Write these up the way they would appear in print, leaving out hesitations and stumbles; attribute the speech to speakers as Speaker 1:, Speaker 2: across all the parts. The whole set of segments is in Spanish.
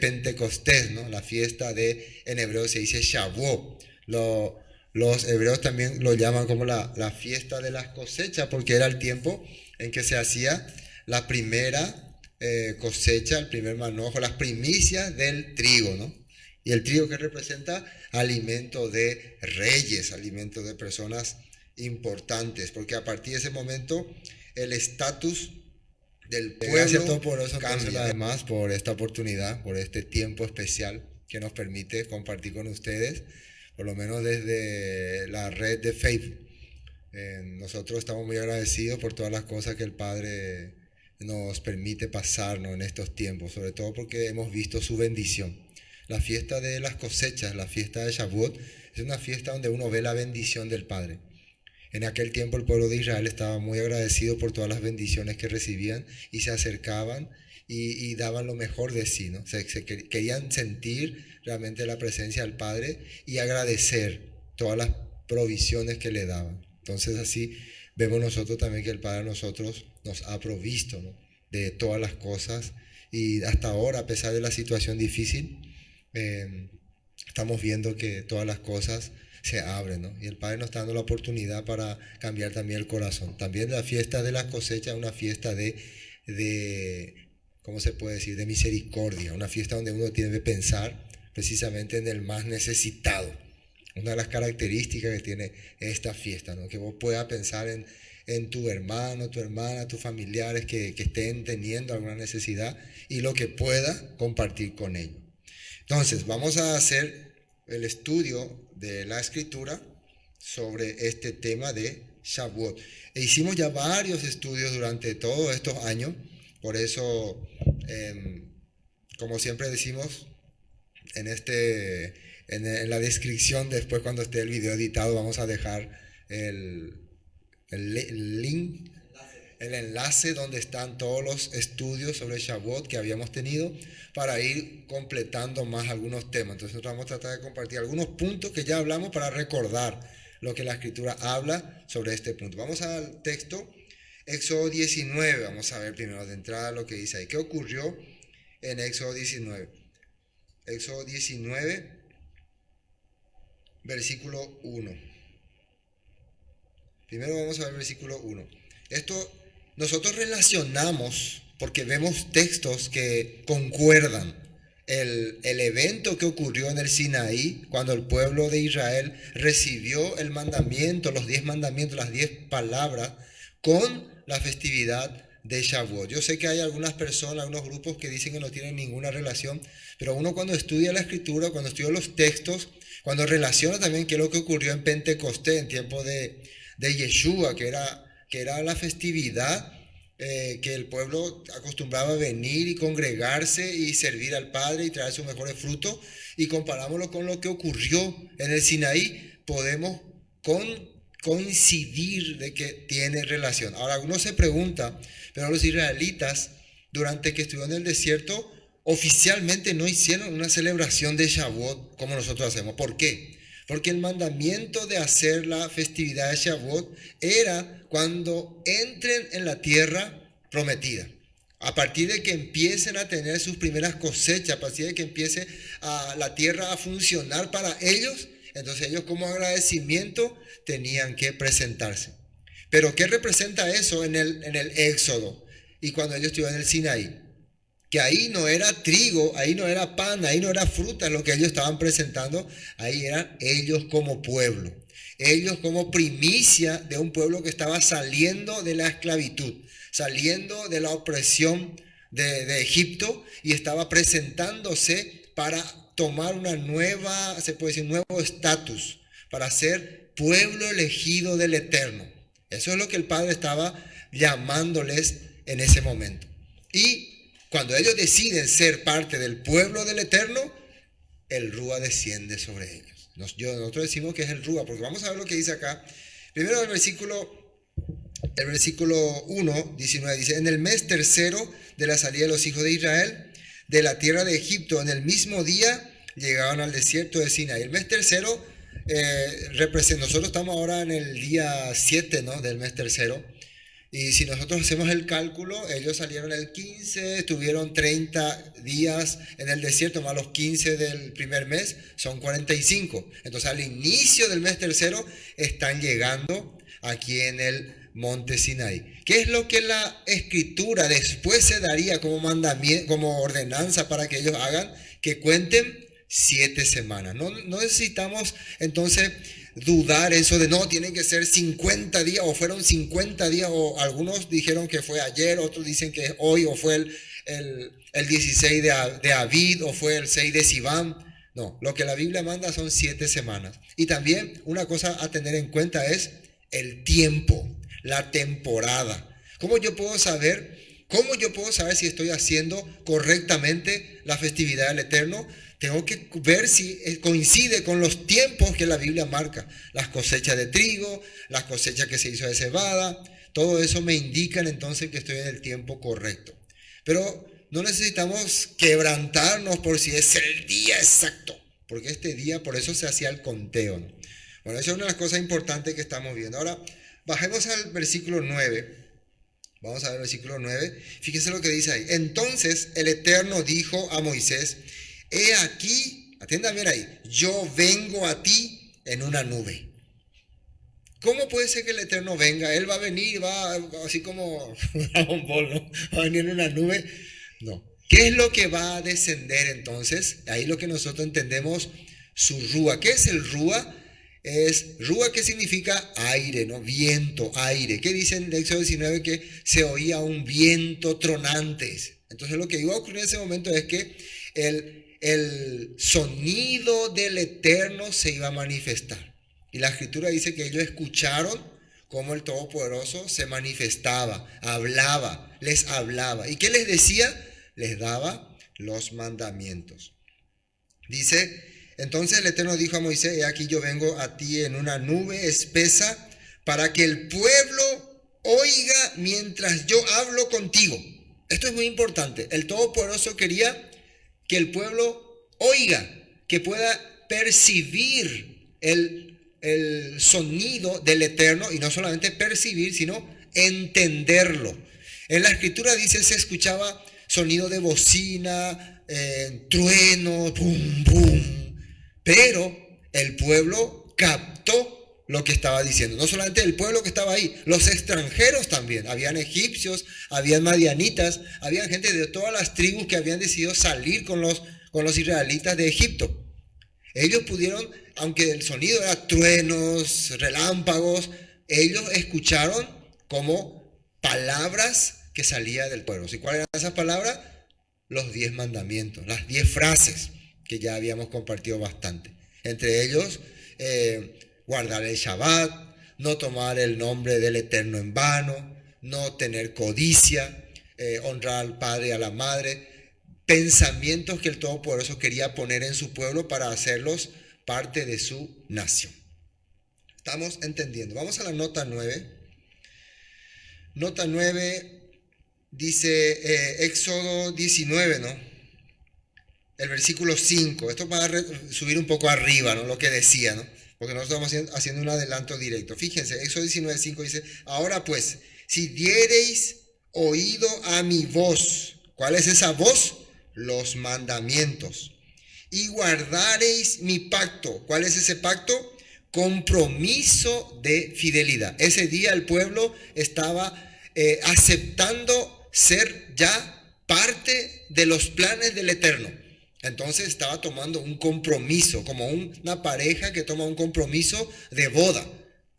Speaker 1: Pentecostés, ¿no? La fiesta en hebreo se dice Shavuot. Los hebreos también lo llaman como la fiesta de las cosechas, porque era el tiempo en que se hacía la primera cosecha, el primer manojo, las primicias del trigo, ¿no? Y el trigo que representa alimento de reyes, alimento de personas importantes, porque a partir de ese momento el estatus del pueblo. Gracias Todopoderoso cambia. Además por esta oportunidad, por este tiempo especial que nos permite compartir con ustedes, por lo menos desde la red de Facebook. Nosotros estamos muy agradecidos por todas las cosas que el Padre nos permite pasarnos en estos tiempos, sobre todo porque hemos visto su bendición. La fiesta de las cosechas, la fiesta de Shavuot, es una fiesta donde uno ve la bendición del Padre. En aquel tiempo el pueblo de Israel estaba muy agradecido por todas las bendiciones que recibían y se acercaban y daban lo mejor de sí, ¿no? Querían sentir realmente la presencia del Padre y agradecer todas las provisiones que le daban. Entonces así vemos nosotros también que el Padre a nosotros nos ha provisto, ¿no? De todas las cosas, y hasta ahora, a pesar de la situación difícil, estamos viendo que todas las cosas se abren, ¿no? Y el Padre nos está dando la oportunidad para cambiar también el corazón. También la fiesta de las cosechas es una fiesta ¿cómo se puede decir? De misericordia, una fiesta donde uno tiene que pensar precisamente en el más necesitado. Una de las características que tiene esta fiesta, ¿no? Que vos puedas pensar en tu hermano, tu hermana, tus familiares que estén teniendo alguna necesidad y lo que pueda compartir con ellos. Entonces, vamos a hacer el estudio de la Escritura sobre este tema de Shavuot. Hicimos ya varios estudios durante todos estos años, por eso, como siempre decimos, en la descripción, después cuando esté el video editado, vamos a dejar el link, el enlace donde están todos los estudios sobre Shavuot que habíamos tenido para ir completando más algunos temas. Entonces nosotros vamos a tratar de compartir algunos puntos que ya hablamos para recordar lo que la Escritura habla sobre este punto. Vamos al texto, Éxodo 19, vamos a ver primero de entrada lo que dice ahí. ¿Qué ocurrió en Éxodo 19? Éxodo 19, versículo 1. Primero vamos a ver el versículo 1. Esto nosotros relacionamos porque vemos textos que concuerdan. El evento que ocurrió en el Sinaí, cuando el pueblo de Israel recibió el mandamiento, los 10 mandamientos, las 10 palabras, con la festividad de Shavuot. Yo sé que hay algunas personas, algunos grupos que dicen que no tienen ninguna relación, pero uno cuando estudia la Escritura, cuando estudia los textos, cuando relaciona también qué es lo que ocurrió en Pentecostés, en tiempo de Yeshua, que era la festividad que el pueblo acostumbraba a venir y congregarse y servir al Padre y traer sus mejores frutos, y comparámoslo con lo que ocurrió en el Sinaí, podemos coincidir de que tiene relación. Ahora uno se pregunta, pero los israelitas durante que estuvieron en el desierto oficialmente no hicieron una celebración de Shavuot como nosotros hacemos. ¿Por qué? Porque el mandamiento de hacer la festividad de Shavuot era cuando entren en la tierra prometida. A partir de que empiecen a tener sus primeras cosechas, a partir de que empiece la tierra a funcionar para ellos, entonces ellos como agradecimiento tenían que presentarse. Pero ¿qué representa eso en el Éxodo? Y cuando ellos estuvieron en el Sinaí, que ahí no era trigo, ahí no era pan, ahí no era fruta lo que ellos estaban presentando, ahí eran ellos como pueblo, ellos como primicia de un pueblo que estaba saliendo de la esclavitud, saliendo de la opresión de Egipto, y estaba presentándose para tomar una nueva, se puede decir, nuevo estatus, para ser pueblo elegido del Eterno. Eso es lo que el Padre estaba llamándoles en ese momento. Y cuando ellos deciden ser parte del pueblo del Eterno, el Rúa desciende sobre ellos. Nosotros decimos que es el Rúa, porque vamos a ver lo que dice acá. Primero el versículo 1, 19, dice: en el mes tercero de la salida de los hijos de Israel de la tierra de Egipto, en el mismo día llegaban al desierto de Sinaí. El mes tercero nosotros estamos ahora en el día 7, ¿no?, del mes tercero. Y si nosotros hacemos el cálculo, ellos salieron el 15, estuvieron 30 días en el desierto, más los 15 del primer mes, son 45. Entonces al inicio del mes tercero están llegando aquí en el monte Sinaí. ¿Qué es lo que la escritura después se daría como mandamiento, como ordenanza para que ellos hagan? Que cuenten 7 semanas. No necesitamos entonces dudar eso de no, tienen que ser 50 días o fueron 50 días o algunos dijeron que fue ayer, otros dicen que es hoy o fue el 16 de Abid o fue el 6 de Sivan. No, lo que la Biblia manda son 7 semanas. Y también una cosa a tener en cuenta es el tiempo, la temporada. ¿Cómo yo puedo saber si estoy haciendo correctamente la festividad del Eterno? Tengo que ver si coincide con los tiempos que la Biblia marca. Las cosechas de trigo, las cosechas que se hizo de cebada, todo eso me indican entonces que estoy en el tiempo correcto. Pero no necesitamos quebrantarnos por si es el día exacto, porque este día, por eso se hacía el conteo, ¿no? Bueno, esa es una de las cosas importantes que estamos viendo. Ahora, bajemos al versículo 9. Vamos a ver el versículo 9. Fíjense lo que dice ahí. Entonces el Eterno dijo a Moisés: he aquí, atiendan bien ahí, yo vengo a ti en una nube. ¿Cómo puede ser que el Eterno venga? Él va a venir, va así como Dragon Ball, ¿no? Va a venir en una nube. No. ¿Qué es lo que va a descender entonces? Ahí lo que nosotros entendemos, su rúa. ¿Qué es el rúa? Es rúa, que significa aire, ¿no? Viento, aire. ¿Qué dice en Éxodo 19? Que se oía un viento tronante. Entonces lo que iba a ocurrir en ese momento es que el sonido del Eterno se iba a manifestar. Y la Escritura dice que ellos escucharon cómo el Todopoderoso se manifestaba, hablaba, les hablaba. ¿Y qué les decía? Les daba los mandamientos. Dice: entonces el Eterno dijo a Moisés: he aquí yo vengo a ti en una nube espesa para que el pueblo oiga mientras yo hablo contigo. Esto es muy importante. El Todopoderoso quería que el pueblo oiga, que pueda percibir el sonido del Eterno, y no solamente percibir, sino entenderlo. En la Escritura dice, se escuchaba sonido de bocina, trueno, pum, pum, pero el pueblo captó lo que estaba diciendo. No solamente el pueblo que estaba ahí, los extranjeros también. Habían egipcios, habían madianitas, habían gente de todas las tribus que habían decidido salir con los israelitas de Egipto. Ellos pudieron, aunque el sonido era truenos, relámpagos, ellos escucharon como palabras que salían del pueblo. ¿Y cuáles eran esas palabras? Los 10 mandamientos, las 10 frases que ya habíamos compartido bastante. Entre ellos, guardar el Shabbat, no tomar el nombre del Eterno en vano, no tener codicia, honrar al padre y a la madre. Pensamientos que el Todopoderoso quería poner en su pueblo para hacerlos parte de su nación. ¿Estamos entendiendo? Vamos a la nota 9. Nota 9 dice Éxodo 19, ¿no? El versículo 5. Esto para subir un poco arriba, ¿no? Lo que decía, ¿no? Porque no estamos haciendo un adelanto directo. Fíjense, Éxodo 19, 5 dice: ahora pues, si diereis oído a mi voz. ¿Cuál es esa voz? Los mandamientos. Y guardaréis mi pacto. ¿Cuál es ese pacto? Compromiso de fidelidad. Ese día el pueblo estaba aceptando ser ya parte de los planes del Eterno. Entonces estaba tomando un compromiso, como una pareja que toma un compromiso de boda.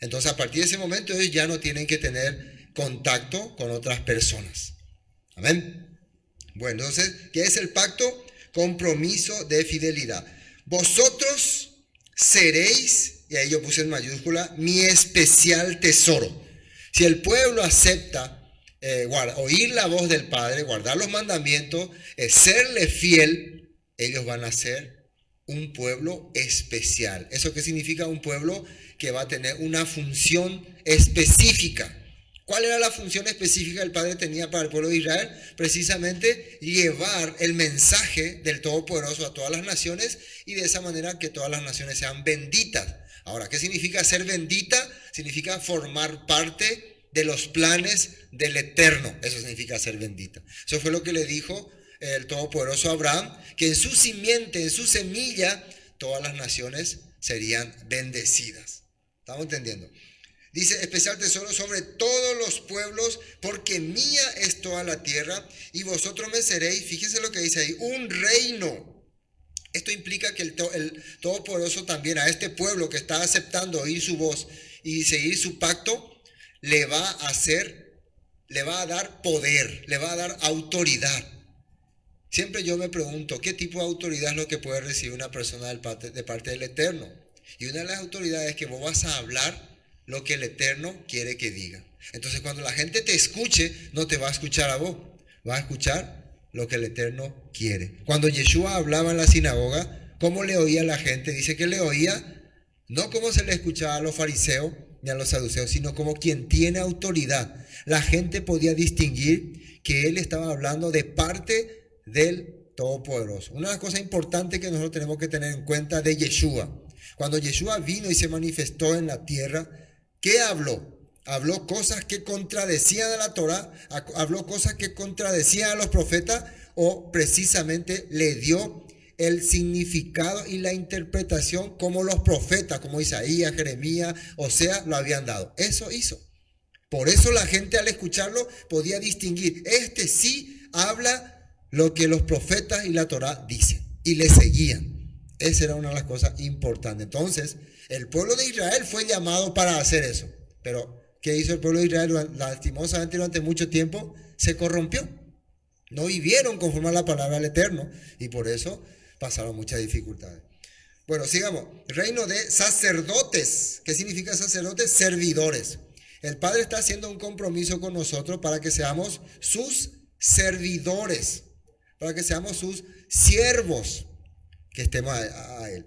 Speaker 1: Entonces a partir de ese momento ellos ya no tienen que tener contacto con otras personas. Amén. Bueno, entonces, ¿qué es el pacto? Compromiso de fidelidad. Vosotros seréis, y ahí yo puse en mayúscula, mi especial tesoro. Si el pueblo acepta oír la voz del Padre, guardar los mandamientos, serle fiel, ellos van a ser un pueblo especial. ¿Eso qué significa? Un pueblo que va a tener una función específica. ¿Cuál era la función específica que el Padre tenía para el pueblo de Israel? Precisamente llevar el mensaje del Todopoderoso a todas las naciones, y de esa manera que todas las naciones sean benditas. Ahora, ¿qué significa ser bendita? Significa formar parte de los planes del Eterno. Eso significa ser bendita. Eso fue lo que le dijo el Todopoderoso a Abraham, que en su simiente, en su semilla, todas las naciones serían bendecidas. ¿Estamos entendiendo? Dice, especial tesoro sobre todos los pueblos, porque mía es toda la tierra, y vosotros me seréis, fíjense lo que dice ahí, un reino. Esto implica que el Todopoderoso también a este pueblo que está aceptando oír su voz y seguir su pacto, le va a dar poder, le va a dar autoridad. Siempre yo me pregunto, ¿qué tipo de autoridad es lo que puede recibir una persona de parte del Eterno? Y una de las autoridades es que vos vas a hablar lo que el Eterno quiere que diga. Entonces cuando la gente te escuche, no te va a escuchar a vos, va a escuchar lo que el Eterno quiere. Cuando Yeshua hablaba en la sinagoga, ¿cómo le oía a la gente? Dice que le oía no como se le escuchaba a los fariseos ni a los saduceos, sino como quien tiene autoridad. La gente podía distinguir que él estaba hablando de parte del Todopoderoso. Una de las cosas importantes que nosotros tenemos que tener en cuenta de Yeshua. Cuando Yeshua vino y se manifestó en la tierra, ¿qué habló? Habló cosas que contradecían a la Torá, habló cosas que contradecían a los profetas, o precisamente le dio el significado y la interpretación como los profetas, como Isaías, Jeremías, Oseas lo habían dado. Eso hizo. Por eso la gente al escucharlo podía distinguir, este sí habla lo que los profetas y la Torá dicen, y le seguían. Esa era una de las cosas importantes. Entonces, el pueblo de Israel fue llamado para hacer eso. Pero, ¿qué hizo el pueblo de Israel? Lastimosamente durante mucho tiempo se corrompió. No vivieron conforme a la palabra del Eterno, y por eso pasaron muchas dificultades. Bueno, sigamos. Reino de sacerdotes. ¿Qué significa sacerdotes? Servidores. El Padre está haciendo un compromiso con nosotros para que seamos sus servidores, para que seamos sus siervos, que estemos a Él.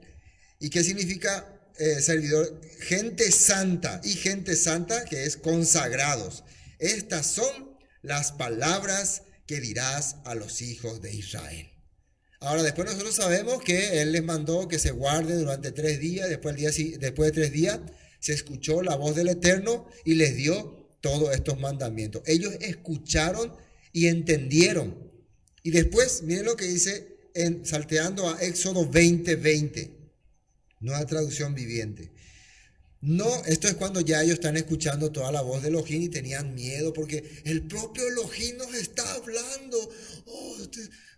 Speaker 1: ¿Y qué significa servidor? Gente santa, y gente santa que es consagrados. Estas son las palabras que dirás a los hijos de Israel. Ahora, después nosotros sabemos que Él les mandó que se guarde durante 3 días, después de 3 días se escuchó la voz del Eterno y les dio todos estos mandamientos. Ellos escucharon y entendieron. Y después, miren lo que dice salteando a Éxodo 20:20, nueva traducción viviente. No, esto es cuando ya ellos están escuchando toda la voz de Elohim y tenían miedo porque el propio Elohim nos está hablando.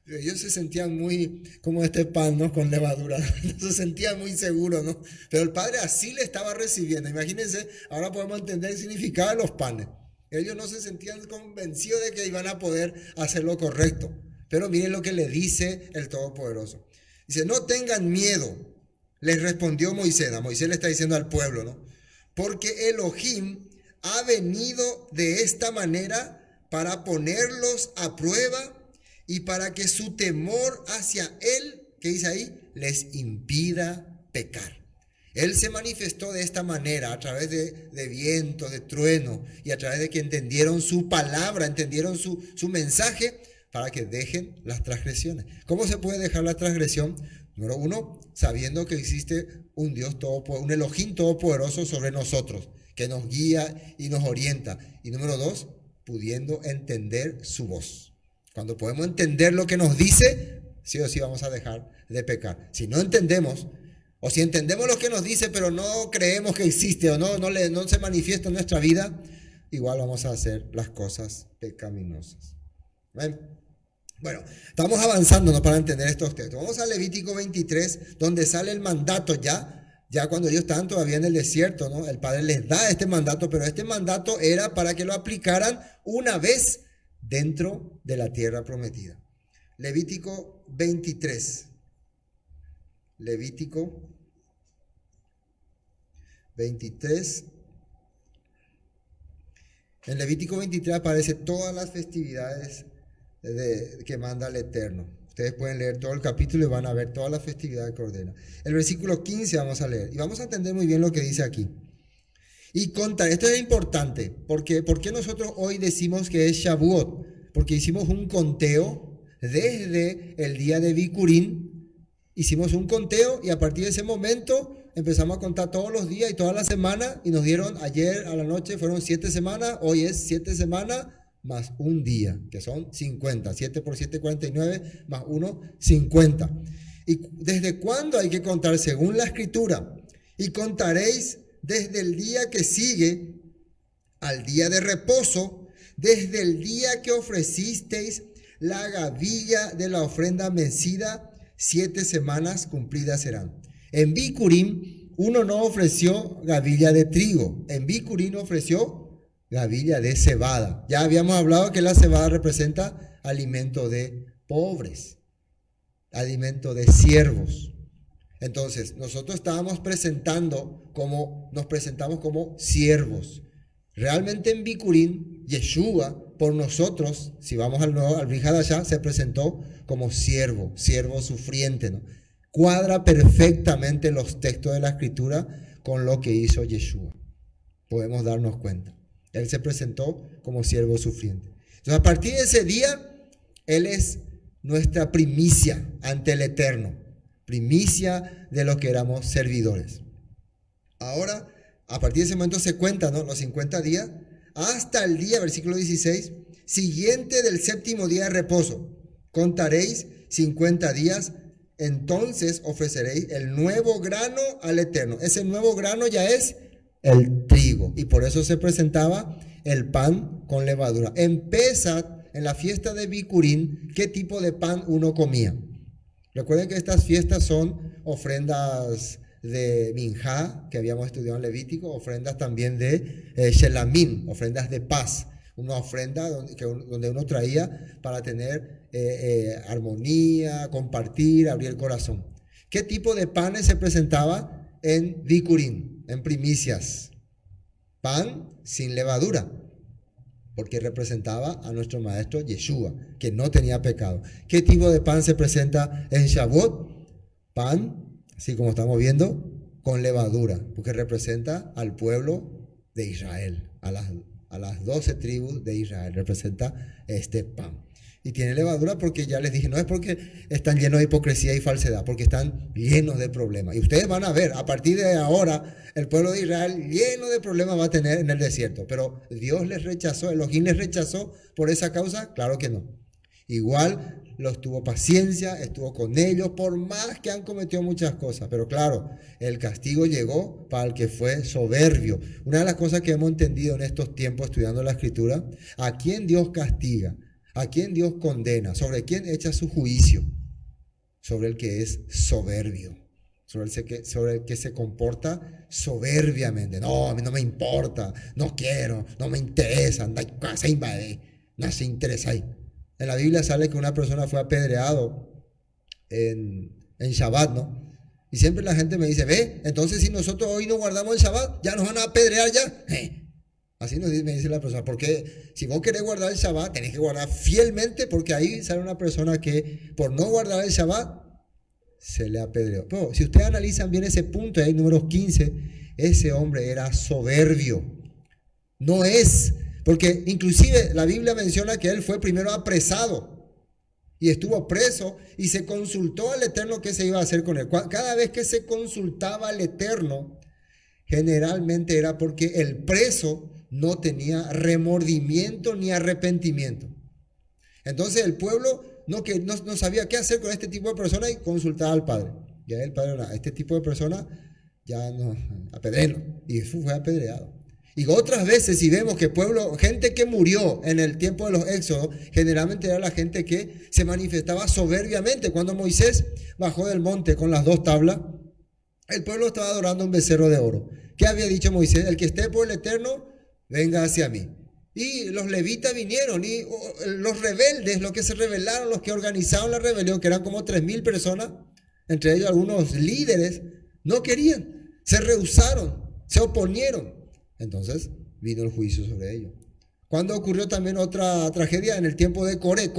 Speaker 1: Ellos se sentían muy como este pan, ¿no? Con levadura, se sentían muy seguros, ¿no? Pero el Padre así le estaba recibiendo. Imagínense, ahora podemos entender el significado de los panes. Ellos no se sentían convencidos de que iban a poder hacer lo correcto. Pero miren lo que le dice el Todopoderoso. Dice, no tengan miedo. Les respondió Moisés. A Moisés le está diciendo al pueblo, ¿no? Porque Elohim ha venido de esta manera para ponerlos a prueba y para que su temor hacia Él, ¿qué dice ahí? Les impida pecar. Él se manifestó de esta manera a través de vientos, de truenos y a través de que entendieron su palabra, entendieron su mensaje para que dejen las transgresiones. ¿Cómo se puede dejar la transgresión? Número 1, sabiendo que existe un Dios todopoderoso, un Elohim todopoderoso sobre nosotros, que nos guía y nos orienta. Y número 2, pudiendo entender su voz. Cuando podemos entender lo que nos dice, sí o sí vamos a dejar de pecar. Si no entendemos, o si entendemos lo que nos dice, pero no creemos que existe o no se manifiesta en nuestra vida, igual vamos a hacer las cosas pecaminosas. ¿Ven? Bueno, estamos avanzando, ¿no? Para entender estos textos. Vamos a Levítico 23, donde sale el mandato ya cuando ellos estaban todavía en el desierto, ¿no? El Padre les da este mandato, pero este mandato era para que lo aplicaran una vez dentro de la tierra prometida. Levítico 23. Levítico 23. En Levítico 23 aparecen todas las festividades que manda el Eterno. Ustedes pueden leer todo el capítulo y van a ver todas las festividades que ordena. El versículo 15 vamos a leer y vamos a entender muy bien lo que dice aquí. Y contar, esto es importante, porque ¿por qué nosotros hoy decimos que es Shavuot? Porque hicimos un conteo desde el día de Bikurim hicimos un conteo y a partir de ese momento empezamos a contar todos los días y toda la semana y nos dieron ayer a la noche, fueron 7 semanas, hoy es 7 semanas más un día, que son 50, 7 por 7, 49, más 1, 50. ¿Y desde cuándo hay que contar? Según la Escritura, y contaréis desde el día que sigue al día de reposo, desde el día que ofrecisteis la gavilla de la ofrenda mecida, 7 semanas cumplidas serán. En Bikurim uno no ofreció gavilla de trigo, en Bikurim ofreció gavilla de cebada. Ya habíamos hablado que la cebada representa alimento de pobres, alimento de siervos. Entonces, nosotros nos presentamos como siervos. Realmente en Bikurim, Yeshua, por nosotros, si vamos al Brit Hadashah, se presentó como siervo sufriente, ¿no? Cuadra perfectamente los textos de la Escritura con lo que hizo Yeshua. Podemos darnos cuenta. Él se presentó como siervo sufriente. Entonces, a partir de ese día, Él es nuestra primicia ante el Eterno. Primicia de lo que éramos servidores. Ahora, a partir de ese momento se cuentan, ¿no?, los 50 días hasta el día, versículo 16, siguiente del séptimo día de reposo. Contaréis 50 días, entonces ofreceréis el nuevo grano al Eterno. Ese nuevo grano ya es el trigo. Y por eso se presentaba el pan con levadura. En Pesach, en la fiesta de Bikurim, ¿qué tipo de pan uno comía? Recuerden que estas fiestas son ofrendas de minjá, que habíamos estudiado en Levítico, ofrendas también de shelamim, ofrendas de paz. Una ofrenda donde uno traía para tener armonía, compartir, abrir el corazón. ¿Qué tipo de panes se presentaba en Bikurim, en primicias? Pan sin levadura, porque representaba a nuestro maestro Yeshua, que no tenía pecado. ¿Qué tipo de pan se presenta en Shavuot? Pan, así como estamos viendo, con levadura, porque representa al pueblo de Israel, a las 12 tribus de Israel, representa este pan. Y tiene levadura porque ya les dije, no es porque están llenos de hipocresía y falsedad, porque están llenos de problemas. Y ustedes van a ver, a partir de ahora, el pueblo de Israel lleno de problemas va a tener en el desierto. Pero Dios les rechazó, Elohim les rechazó por esa causa, claro que no. Igual los tuvo paciencia, estuvo con ellos, por más que han cometido muchas cosas. Pero claro, el castigo llegó para el que fue soberbio. Una de las cosas que hemos entendido en estos tiempos estudiando la Escritura, ¿a quién Dios castiga? ¿A quién Dios condena? ¿Sobre quién echa su juicio? Sobre el que es soberbio, sobre el que se comporta soberbiamente. No, a mí no me importa, no quiero, no me interesa, no se interesa ahí. En la Biblia sale que una persona fue apedreado en Shabbat, ¿no? Y siempre la gente me dice, ve, entonces si nosotros hoy no guardamos el Shabbat, ya nos van a apedrear ya. Así me dice la persona, porque si vos querés guardar el Shabbat, tenés que guardar fielmente, porque ahí sale una persona que por no guardar el Shabbat se le apedreó. Pero si ustedes analizan bien ese punto, ahí número 15, ese hombre era soberbio. No es, porque inclusive la Biblia menciona que él fue primero apresado y estuvo preso y se consultó al Eterno qué se iba a hacer con él. Cada vez que se consultaba al Eterno, generalmente era porque el preso no tenía remordimiento ni arrepentimiento. Entonces el pueblo no sabía qué hacer con este tipo de personas y consultaba al Padre. Y ahí el Padre, este tipo de personas ya no, apedréenlo. Y eso fue apedreado. Y otras veces, si vemos que gente que murió en el tiempo de los éxodos, generalmente era la gente que se manifestaba soberbiamente. Cuando Moisés bajó del monte con las 2 tablas, el pueblo estaba adorando un becerro de oro. ¿Qué había dicho Moisés? El que esté por el Eterno, venga hacia mí. Y los levitas vinieron, y los rebeldes, los que se rebelaron, los que organizaron la rebelión, que eran como 3,000 personas, entre ellos algunos líderes, no querían, se rehusaron, se oponieron. Entonces vino el juicio sobre ellos. Cuando ocurrió también otra tragedia en el tiempo de Coré,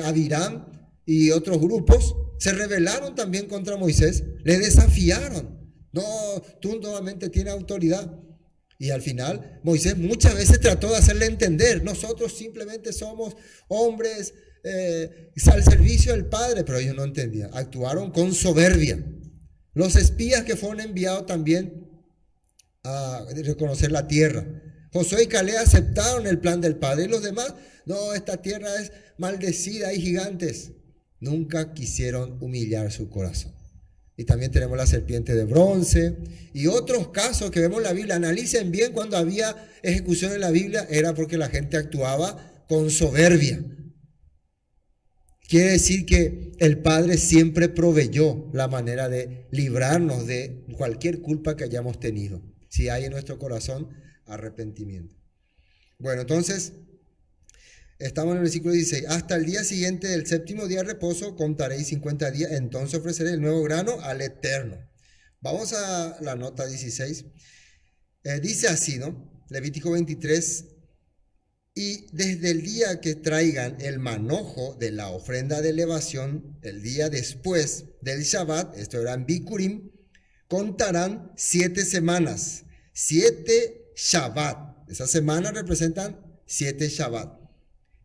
Speaker 1: Abiram y otros grupos se rebelaron también contra Moisés, le desafiaron. No, tú nuevamente tienes autoridad. Y al final Moisés muchas veces trató de hacerle entender, nosotros simplemente somos hombres al servicio del Padre, pero ellos no entendían, actuaron con soberbia. Los espías que fueron enviados también a reconocer la tierra. Josué y Caleb aceptaron el plan del Padre y los demás, no, esta tierra es maldecida, hay gigantes. Nunca quisieron humillar su corazón. Y también tenemos la serpiente de bronce y otros casos que vemos en la Biblia. Analicen bien, cuando había ejecución en la Biblia era porque la gente actuaba con soberbia. Quiere decir que el Padre siempre proveyó la manera de librarnos de cualquier culpa que hayamos tenido, si hay en nuestro corazón arrepentimiento. Bueno, entonces, estamos en el versículo 16. Hasta el día siguiente del séptimo día de reposo contaréis 50 días, entonces ofreceré el nuevo grano al Eterno. Vamos a la nota 16. Dice así, ¿no? Levítico 23. Y desde el día que traigan el manojo de la ofrenda de elevación, el día después del Shabbat, esto era en Bikurim, contarán 7 semanas, 7 Shabbat. Esas semanas representan 7 Shabbat.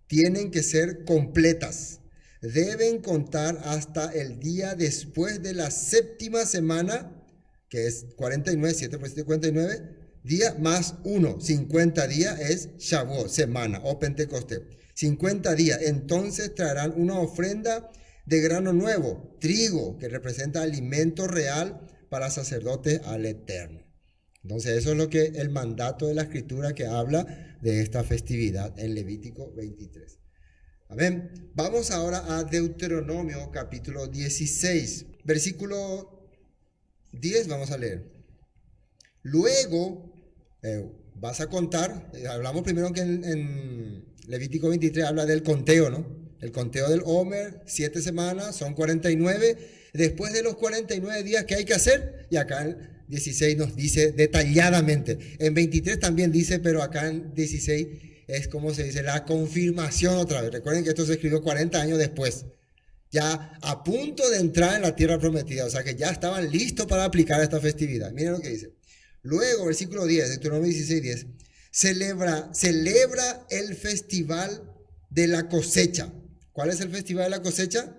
Speaker 1: Tienen que ser completas. Deben contar hasta el día después de la séptima semana, que es 49, 7 por 7, 49. Día más 1, 50 días es Shavuot, semana o Pentecostés. 50 días, entonces traerán una ofrenda de grano nuevo, trigo, que representa alimento real para sacerdotes al Eterno. Entonces eso es lo que el mandato de la Escritura que habla de esta festividad en Levítico 23. Amén. Vamos ahora a Deuteronomio capítulo 16, versículo 10 vamos a leer. Luego vas a contar, hablamos primero que en Levítico 23 habla del conteo, ¿no? El conteo del Omer, 7 semanas, son 49. Después de los 49 días, ¿qué hay que hacer? Y acá en 16 nos dice detalladamente. En 23 también dice, pero acá en 16 es como se dice, la confirmación otra vez. Recuerden que esto se escribió 40 años después, ya a punto de entrar en la tierra prometida, o sea que ya estaban listos para aplicar esta festividad. Miren lo que dice. Luego, versículo 10, Deuteronomio 16, 10, celebra el festival de la cosecha. ¿Cuál es el festival de la cosecha?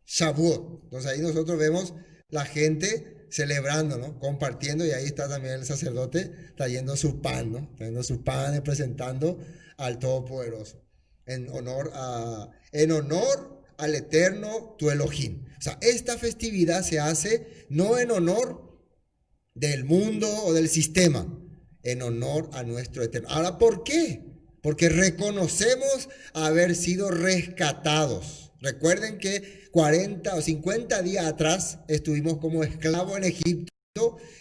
Speaker 1: Shavuot. Entonces ahí nosotros vemos la gente celebrando, ¿no? Compartiendo, y ahí está también el sacerdote trayendo su pan, ¿no? Trayendo su pan y presentando al Todopoderoso en honor al Eterno tu Elohim. O sea, esta festividad se hace no en honor del mundo o del sistema, en honor a nuestro Eterno. Ahora, ¿por qué? Porque reconocemos haber sido rescatados. Recuerden que 40 o 50 días atrás estuvimos como esclavos en Egipto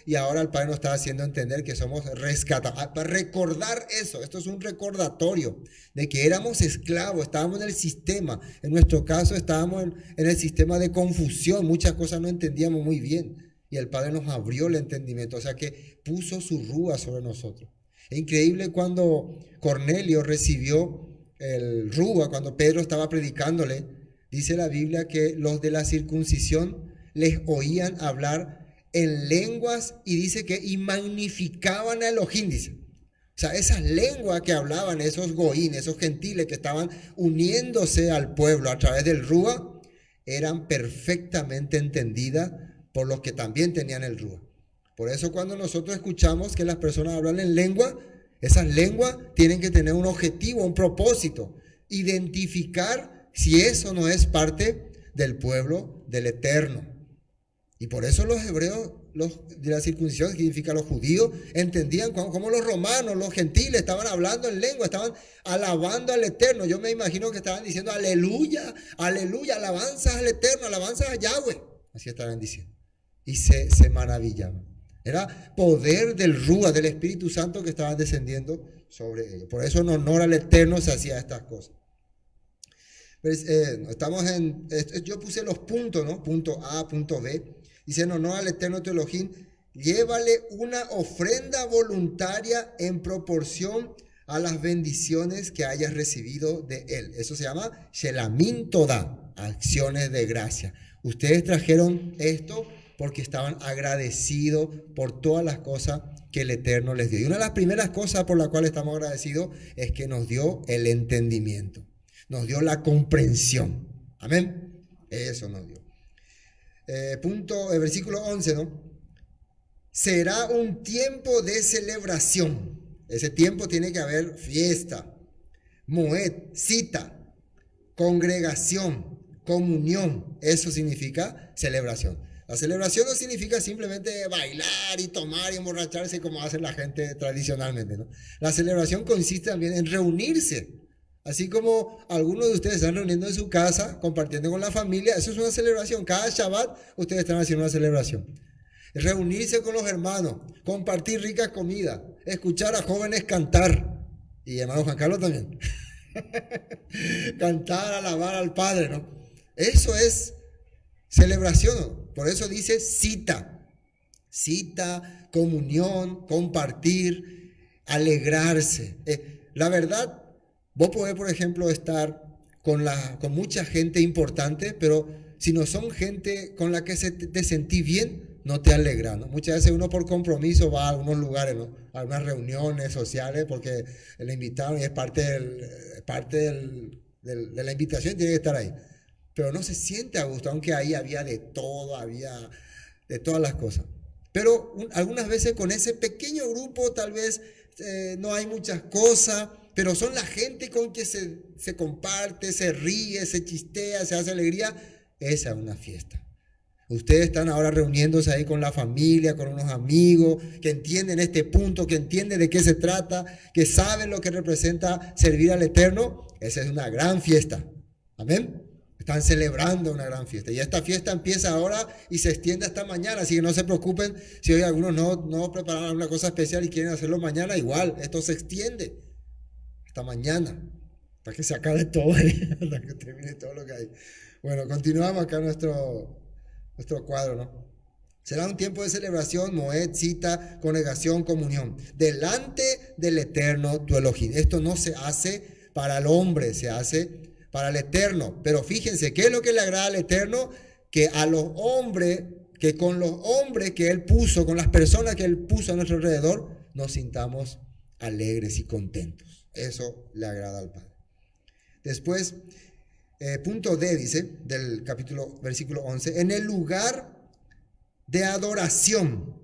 Speaker 1: y ahora el Padre nos está haciendo entender que somos rescatados. Para recordar eso, esto es un recordatorio de que éramos esclavos, estábamos en el sistema. En nuestro caso estábamos en el sistema de confusión, muchas cosas no entendíamos muy bien. Y el Padre nos abrió el entendimiento, o sea que puso su rúa sobre nosotros. Es increíble cuando Cornelio recibió el rúa, cuando Pedro estaba predicándole, dice la Biblia que los de la circuncisión les oían hablar en lenguas y dice que y magnificaban a Elohim, dice. O sea, esas lenguas que hablaban esos goín, esos gentiles que estaban uniéndose al pueblo a través del rúa, eran perfectamente entendidas por los que también tenían el rúa. Por eso cuando nosotros escuchamos que las personas hablan en lengua, esas lenguas tienen que tener un objetivo, un propósito, identificar si eso no es parte del pueblo del Eterno. Y por eso los hebreos, los de la circuncisión, que significa los judíos, entendían cómo los romanos, los gentiles, estaban hablando en lengua, estaban alabando al Eterno. Yo me imagino que estaban diciendo aleluya, aleluya, alabanzas al Eterno, alabanzas a Yahweh. Así estaban diciendo. Y se maravillaban. Era poder del Rúa, del Espíritu Santo que estaba descendiendo sobre ellos. Por eso en honor al Eterno se hacía estas cosas. Yo puse los puntos, ¿no? Punto A, punto B. Dice en honor al Eterno tu Elohim, llévale una ofrenda voluntaria en proporción a las bendiciones que hayas recibido de él. Eso se llama Shelamim Todá, acciones de gracia. Ustedes trajeron esto porque estaban agradecidos por todas las cosas que el Eterno les dio. Y una de las primeras cosas por las cuales estamos agradecidos es que nos dio el entendimiento. Nos dio la comprensión. Amén. Eso nos dio. Versículo 11, ¿no? Será un tiempo de celebración. Ese tiempo tiene que haber fiesta, moed, cita, congregación, comunión. Eso significa celebración. La celebración no significa simplemente bailar y tomar y emborracharse como hace la gente tradicionalmente, ¿no? La celebración consiste también en reunirse. Así como algunos de ustedes están reuniendo en su casa, compartiendo con la familia, eso es una celebración. Cada Shabbat ustedes están haciendo una celebración. Reunirse con los hermanos, compartir rica comida, escuchar a jóvenes cantar. Y hermano Juan Carlos también. Cantar, alabar al Padre, ¿no? Eso es celebración, ¿no? Por eso dice cita. Cita, comunión, compartir, alegrarse. La verdad, vos podés, por ejemplo, estar con mucha gente importante, pero si no son gente con la que te sentís bien, no te alegra, ¿no? Muchas veces uno por compromiso va a algunos lugares, ¿no? A unas reuniones sociales porque le invitaron y es parte de la invitación y tiene que estar ahí. Pero no se siente a gusto, aunque ahí había de todo, había de todas las cosas. Pero algunas veces con ese pequeño grupo tal vez no hay muchas cosas, pero son la gente con que se comparte, se ríe, se chistea, se hace alegría. Esa es una fiesta. Ustedes están ahora reuniéndose ahí con la familia, con unos amigos que entienden este punto, que entienden de qué se trata, que saben lo que representa servir al Eterno. Esa es una gran fiesta. Amén. Están celebrando una gran fiesta. Y esta fiesta empieza ahora y se extiende hasta mañana. Así que no se preocupen si hoy algunos no prepararon una cosa especial y quieren hacerlo mañana. Igual, esto se extiende hasta mañana. Hasta que se acabe todo ahí, hasta que termine todo lo que hay. Bueno, continuamos acá nuestro cuadro, ¿no? Será un tiempo de celebración, moed, cita, congregación, comunión, delante del Eterno tu Elohim. Esto no se hace para el hombre, se hace para el Eterno. Pero fíjense, ¿qué es lo que le agrada al Eterno? Que a los hombres, que con los hombres que Él puso, con las personas que Él puso a nuestro alrededor, nos sintamos alegres y contentos. Eso le agrada al Padre. Después, punto D, dice, del versículo 11, en el lugar de adoración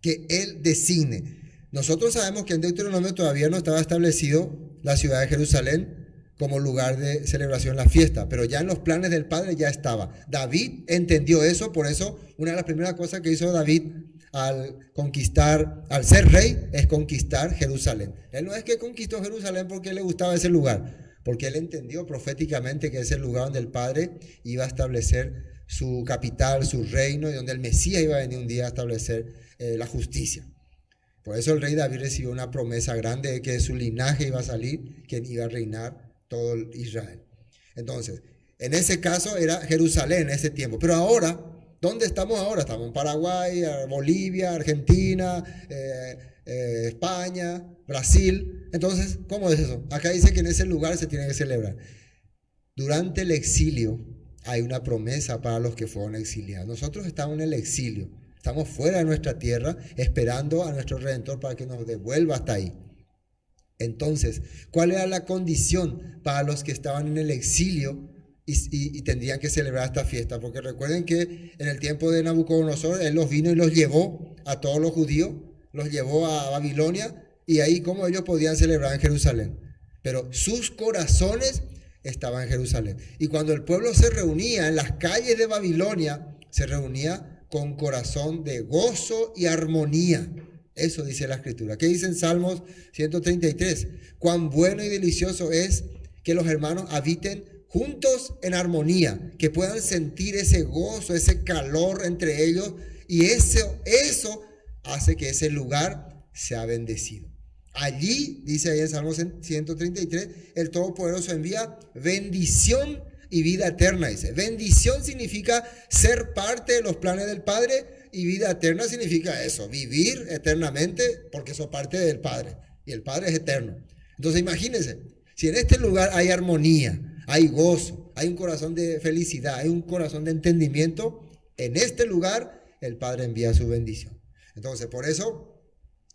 Speaker 1: que Él designe. Nosotros sabemos que en Deuteronomio todavía no estaba establecido la ciudad de Jerusalén como lugar de celebración la fiesta, pero ya en los planes del Padre ya estaba. David entendió eso, por eso una de las primeras cosas que hizo David al ser rey, es conquistar Jerusalén. Él no es que conquistó Jerusalén porque le gustaba ese lugar, porque él entendió proféticamente que es el lugar donde el Padre iba a establecer su capital, su reino, y donde el Mesías iba a venir un día a establecer la justicia. Por eso el rey David recibió una promesa grande de que de su linaje iba a salir quien iba a reinar todo Israel. Entonces, en ese caso era Jerusalén en ese tiempo. Pero ahora, ¿dónde estamos ahora? Estamos en Paraguay, Bolivia, Argentina, España, Brasil. Entonces, ¿cómo es eso? Acá dice que en ese lugar se tiene que celebrar. Durante el exilio hay una promesa para los que fueron exiliados. Nosotros estamos en el exilio, estamos fuera de nuestra tierra, esperando a nuestro Redentor para que nos devuelva hasta ahí. Entonces, ¿cuál era la condición para los que estaban en el exilio y tendrían que celebrar esta fiesta? Porque recuerden que en el tiempo de Nabucodonosor, él los vino y los llevó a todos los judíos, los llevó a Babilonia, y ahí como ellos podían celebrar en Jerusalén. Pero sus corazones estaban en Jerusalén. Y cuando el pueblo se reunía en las calles de Babilonia, se reunía con corazón de gozo y armonía. Eso dice la Escritura. ¿Qué dice en Salmos 133? Cuán bueno y delicioso es que los hermanos habiten juntos en armonía, que puedan sentir ese gozo, ese calor entre ellos, y eso hace que ese lugar sea bendecido. Allí, dice ahí en Salmos 133, el Todopoderoso envía bendición y vida eterna, dice. Bendición significa ser parte de los planes del Padre, y vida eterna significa eso, vivir eternamente, porque sos parte del Padre, y el Padre es eterno. Entonces imagínense, si en este lugar hay armonía, hay gozo, hay un corazón de felicidad, hay un corazón de entendimiento, en este lugar el Padre envía su bendición. Entonces, por eso,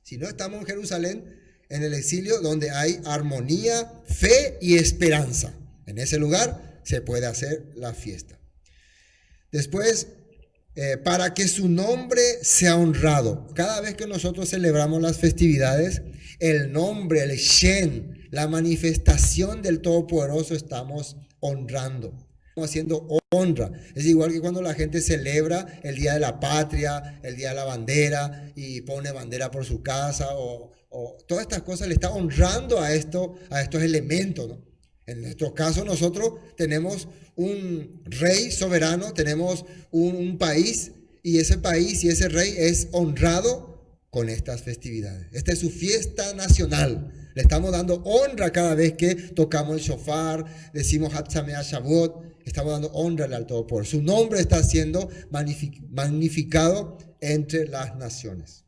Speaker 1: si no estamos en Jerusalén, en el exilio, donde hay armonía, fe y esperanza. En ese lugar se puede hacer la fiesta. Después, para que su nombre sea honrado. Cada vez que nosotros celebramos las festividades, el nombre, el Shen, la manifestación del Todopoderoso estamos honrando. Estamos haciendo honra. Es igual que cuando la gente celebra el Día de la Patria, el Día de la Bandera y pone bandera por su casa o todas estas cosas, le está honrando a estos elementos, ¿no? En nuestro caso nosotros tenemos un rey soberano, tenemos un país y ese país y ese rey es honrado con estas festividades. Esta es su fiesta nacional. Le estamos dando honra cada vez que tocamos el shofar, decimos Hatzamea Shavuot, estamos dando honra al Todopoderoso. Su nombre está siendo magnificado entre las naciones.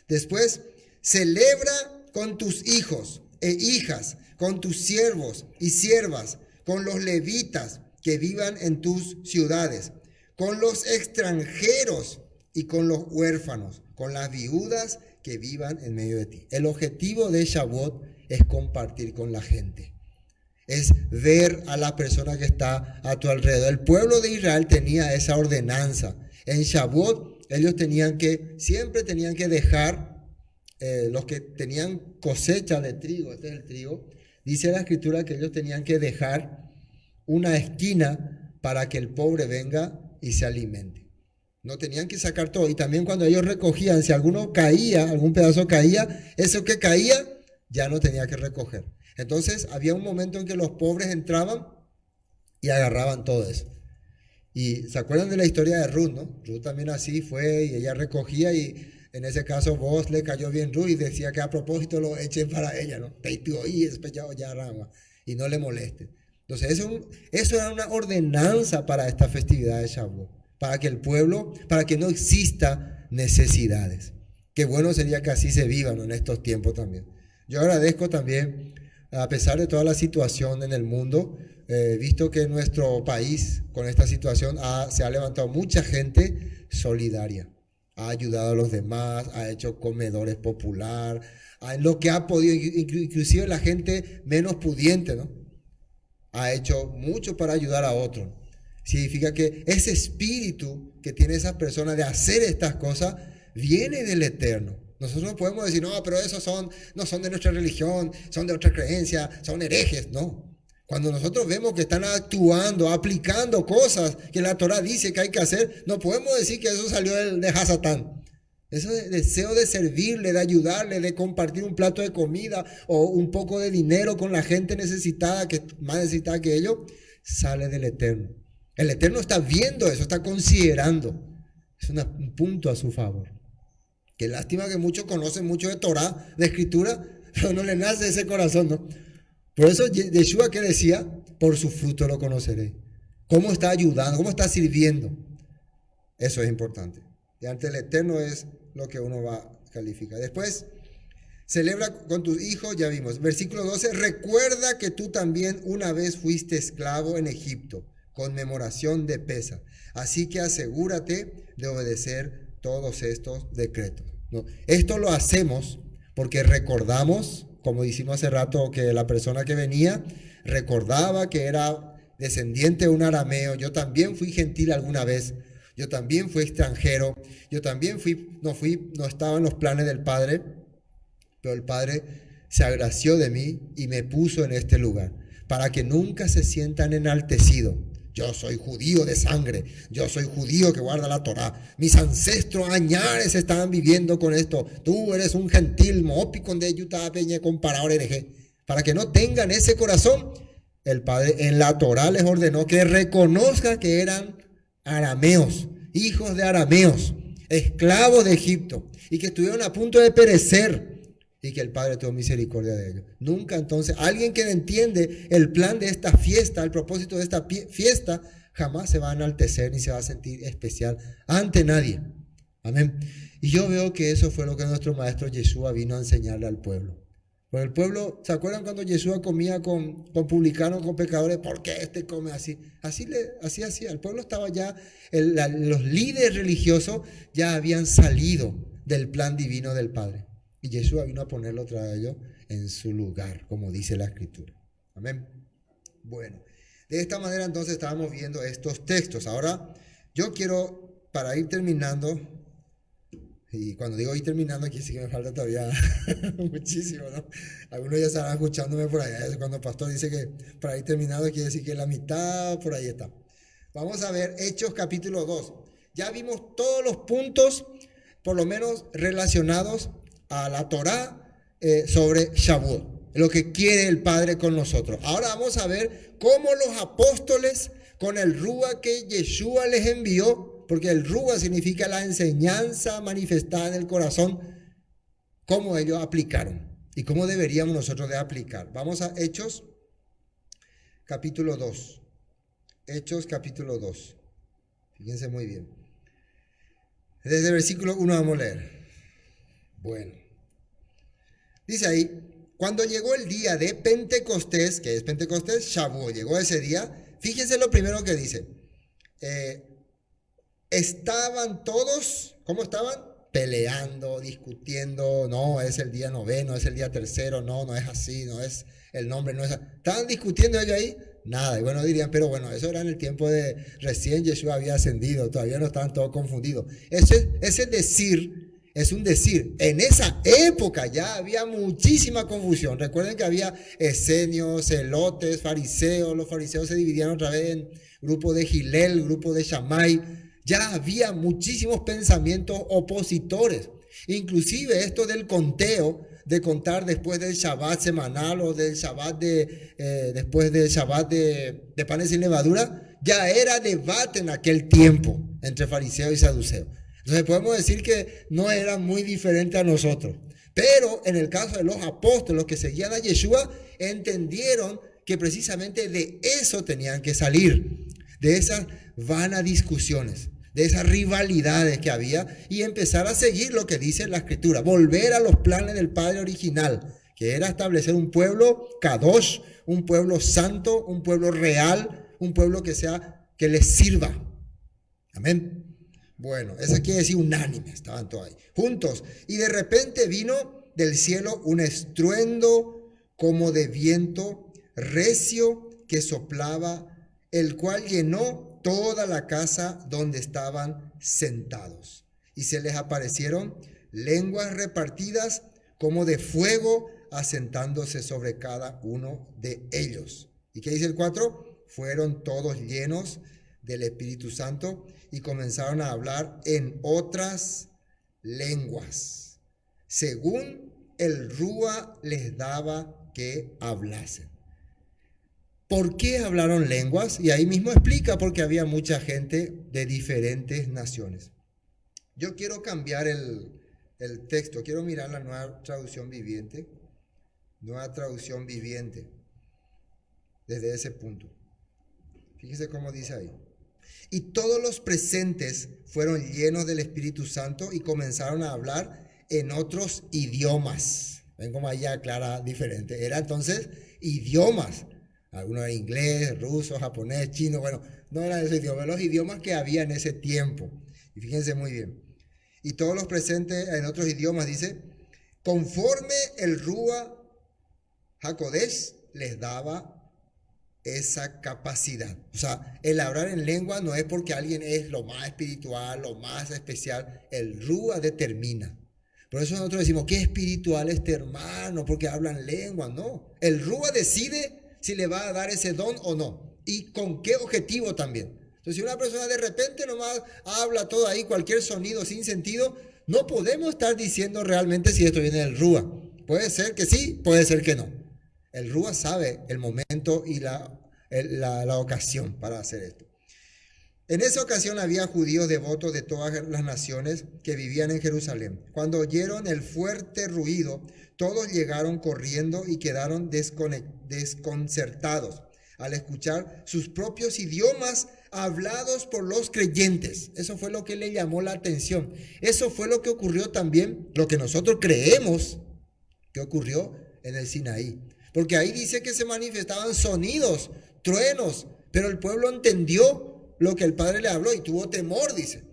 Speaker 1: Después, celebra con tus hijos e hijas, con tus siervos y siervas, con los levitas que vivan en tus ciudades, con los extranjeros y con los huérfanos, con las viudas que vivan en medio de ti. El objetivo de Shavuot es compartir con la gente, es ver a la persona que está a tu alrededor. El pueblo de Israel tenía esa ordenanza. En Shavuot ellos siempre tenían que dejar, los que tenían cosecha de trigo, este es el trigo, dice la escritura que ellos tenían que dejar una esquina para que el pobre venga y se alimente. No tenían que sacar todo. Y también cuando ellos recogían, si alguno caía, algún pedazo caía, eso que caía ya no tenía que recoger. Entonces había un momento en que los pobres entraban y agarraban todo eso. Y se acuerdan de la historia de Ruth, ¿no? Ruth también así fue y ella recogía y en ese caso vos le cayó bien Ruth y decía que a propósito lo echen para ella, ¿no? Y no le moleste. Entonces eso era una ordenanza para esta festividad de Shavuot, para que el pueblo, para que no exista necesidades. Qué bueno sería que así se viva, ¿no? En estos tiempos también. Yo agradezco también, a pesar de toda la situación en el mundo, visto que en nuestro país con esta situación se ha levantado mucha gente solidaria. Ha ayudado a los demás, ha hecho comedores popular, lo que ha podido, inclusive la gente menos pudiente, ¿no? Ha hecho mucho para ayudar a otros. Significa que ese espíritu que tiene esa persona de hacer estas cosas viene del Eterno. Nosotros no podemos decir, no, pero esos no son de nuestra religión, son de otra creencia, son herejes. No. Cuando nosotros vemos que están actuando, aplicando cosas que la Torah dice que hay que hacer, no podemos decir que eso salió de Hasatán. Ese deseo de servirle, de ayudarle, de compartir un plato de comida o un poco de dinero con la gente necesitada, que más necesitada que ellos, sale del Eterno. El Eterno está viendo eso, está considerando. Es un punto a su favor. Qué lástima que muchos conocen mucho de Torah, de Escritura, pero no le nace ese corazón, ¿no? Por eso Yeshua, que decía, por su fruto lo conoceré. ¿Cómo está ayudando? ¿Cómo está sirviendo? Eso es importante. Y ante el Eterno es lo que uno va a calificar. Después, celebra con tus hijos, ya vimos. Versículo 12, recuerda que tú también una vez fuiste esclavo en Egipto, conmemoración de Pesa. Así que asegúrate de obedecer todos estos decretos, ¿no? Esto lo hacemos porque recordamos, como dijimos hace rato, que la persona que venía recordaba que era descendiente de un arameo. Yo también fui gentil alguna vez, yo también fui extranjero, yo también no estaba en los planes del Padre, pero el Padre se agració de mí y me puso en este lugar, para que nunca se sientan enaltecidos. Yo soy judío de sangre, yo soy judío que guarda la Torá. Mis ancestros añares estaban viviendo con esto. Tú eres un gentil, moopicon de Utah Peña comparado hereje. Para que no tengan ese corazón, el Padre en la Torá les ordenó que reconozcan que eran arameos, hijos de arameos, esclavos de Egipto, y que estuvieron a punto de perecer, y que el Padre tuvo misericordia de ellos. Nunca entonces, alguien que entiende el plan de esta fiesta, el propósito de esta fiesta, jamás se va a enaltecer ni se va a sentir especial ante nadie. Amén. Y yo veo que eso fue lo que nuestro maestro Yeshua vino a enseñarle al pueblo. Porque el pueblo, ¿se acuerdan cuando Yeshua comía con publicanos, con pecadores? ¿Por qué este come así? Así hacía. El pueblo estaba ya, los líderes religiosos ya habían salido del plan divino del Padre. Y Yeshua vino a ponerlo otra vez en su lugar, como dice la Escritura. Amén. Bueno, de esta manera entonces estábamos viendo estos textos. Ahora yo quiero, para ir terminando, y cuando digo ir terminando, aquí sí que me falta todavía muchísimo, ¿no? Algunos ya estarán escuchándome por allá. Cuando el pastor dice que para ir terminando quiere decir que la mitad, por ahí está. Vamos a ver Hechos capítulo 2. Ya vimos todos los puntos, por lo menos relacionados a la Torá sobre Shavuot, lo que quiere el Padre con nosotros. Ahora vamos a ver cómo los apóstoles, con el Rúa que Yeshua les envió, porque el Rúa significa la enseñanza manifestada en el corazón, cómo ellos aplicaron y cómo deberíamos nosotros de aplicar. Vamos a Hechos capítulo 2. Hechos capítulo 2. Fíjense muy bien. Desde el versículo 1 vamos a leer. Bueno. Dice ahí, cuando llegó el día de Pentecostés, que es Pentecostés, Shavuot, llegó ese día, fíjense lo primero que dice. Estaban todos, ¿cómo estaban? Peleando, discutiendo, no, es el día noveno, es el día tercero, no es así, no es el nombre, no es así. Estaban discutiendo ellos ahí, nada, y bueno dirían, pero bueno, eso era en el tiempo de recién Yeshua había ascendido, todavía no estaban todos confundidos. Ese decir es un decir. En esa época ya había muchísima confusión. Recuerden que había esenios, celotes, fariseos. Los fariseos se dividían otra vez en grupo de Gilel, grupo de Shammai. Ya había muchísimos pensamientos opositores. Inclusive esto del conteo, de contar después del Shabbat semanal o del Shabbat después del Shabbat de panes sin levadura, ya era debate en aquel tiempo entre fariseos y saduceos. Entonces podemos decir que no era muy diferente a nosotros. Pero en el caso de los apóstoles, los que seguían a Yeshua, entendieron que precisamente de eso tenían que salir, de esas vanas discusiones, de esas rivalidades que había, y empezar a seguir lo que dice la Escritura, volver a los planes del Padre original, que era establecer un pueblo kadosh, un pueblo santo, un pueblo real, un pueblo que les sirva. Amén. Bueno, eso quiere decir unánime, estaban todos ahí, juntos. Y de repente vino del cielo un estruendo como de viento recio que soplaba, el cual llenó toda la casa donde estaban sentados. Y se les aparecieron lenguas repartidas como de fuego, asentándose sobre cada uno de ellos. ¿Y qué dice el 4? Fueron todos llenos del Espíritu Santo y comenzaron a hablar en otras lenguas, según el Rúa les daba que hablasen. ¿Por qué hablaron lenguas? Y ahí mismo explica, porque había mucha gente de diferentes naciones. Yo quiero cambiar el texto, quiero mirar la nueva traducción viviente, desde ese punto. Fíjese cómo dice ahí. Y todos los presentes fueron llenos del Espíritu Santo y comenzaron a hablar en otros idiomas. Ven como ahí aclara diferente. Era entonces idiomas. Algunos eran inglés, ruso, japonés, chino. Bueno, no eran esos idiomas, los idiomas que había en ese tiempo. Y fíjense muy bien. Y todos los presentes en otros idiomas, dice, conforme el Rúa HaKodesh les daba esa capacidad. O sea, el hablar en lengua no es porque alguien es lo más espiritual, lo más especial. El Rúa determina. Por eso nosotros decimos, qué espiritual este hermano, porque hablan lengua. No, el Rúa decide si le va a dar ese don o no. Y con qué objetivo también. Entonces, si una persona de repente nomás habla todo ahí, cualquier sonido sin sentido, no podemos estar diciendo realmente si esto viene del Rúa. Puede ser que sí, puede ser que no. El Rúa sabe el momento y la ocasión para hacer esto. En esa ocasión había judíos devotos de todas las naciones que vivían en Jerusalén. Cuando oyeron el fuerte ruido, todos llegaron corriendo y quedaron desconcertados al escuchar sus propios idiomas hablados por los creyentes. Eso fue lo que le llamó la atención. Eso fue lo que ocurrió también, lo que nosotros creemos que ocurrió en el Sinaí. Porque ahí dice que se manifestaban sonidos, truenos, pero el pueblo entendió lo que el Padre le habló y tuvo temor, dice.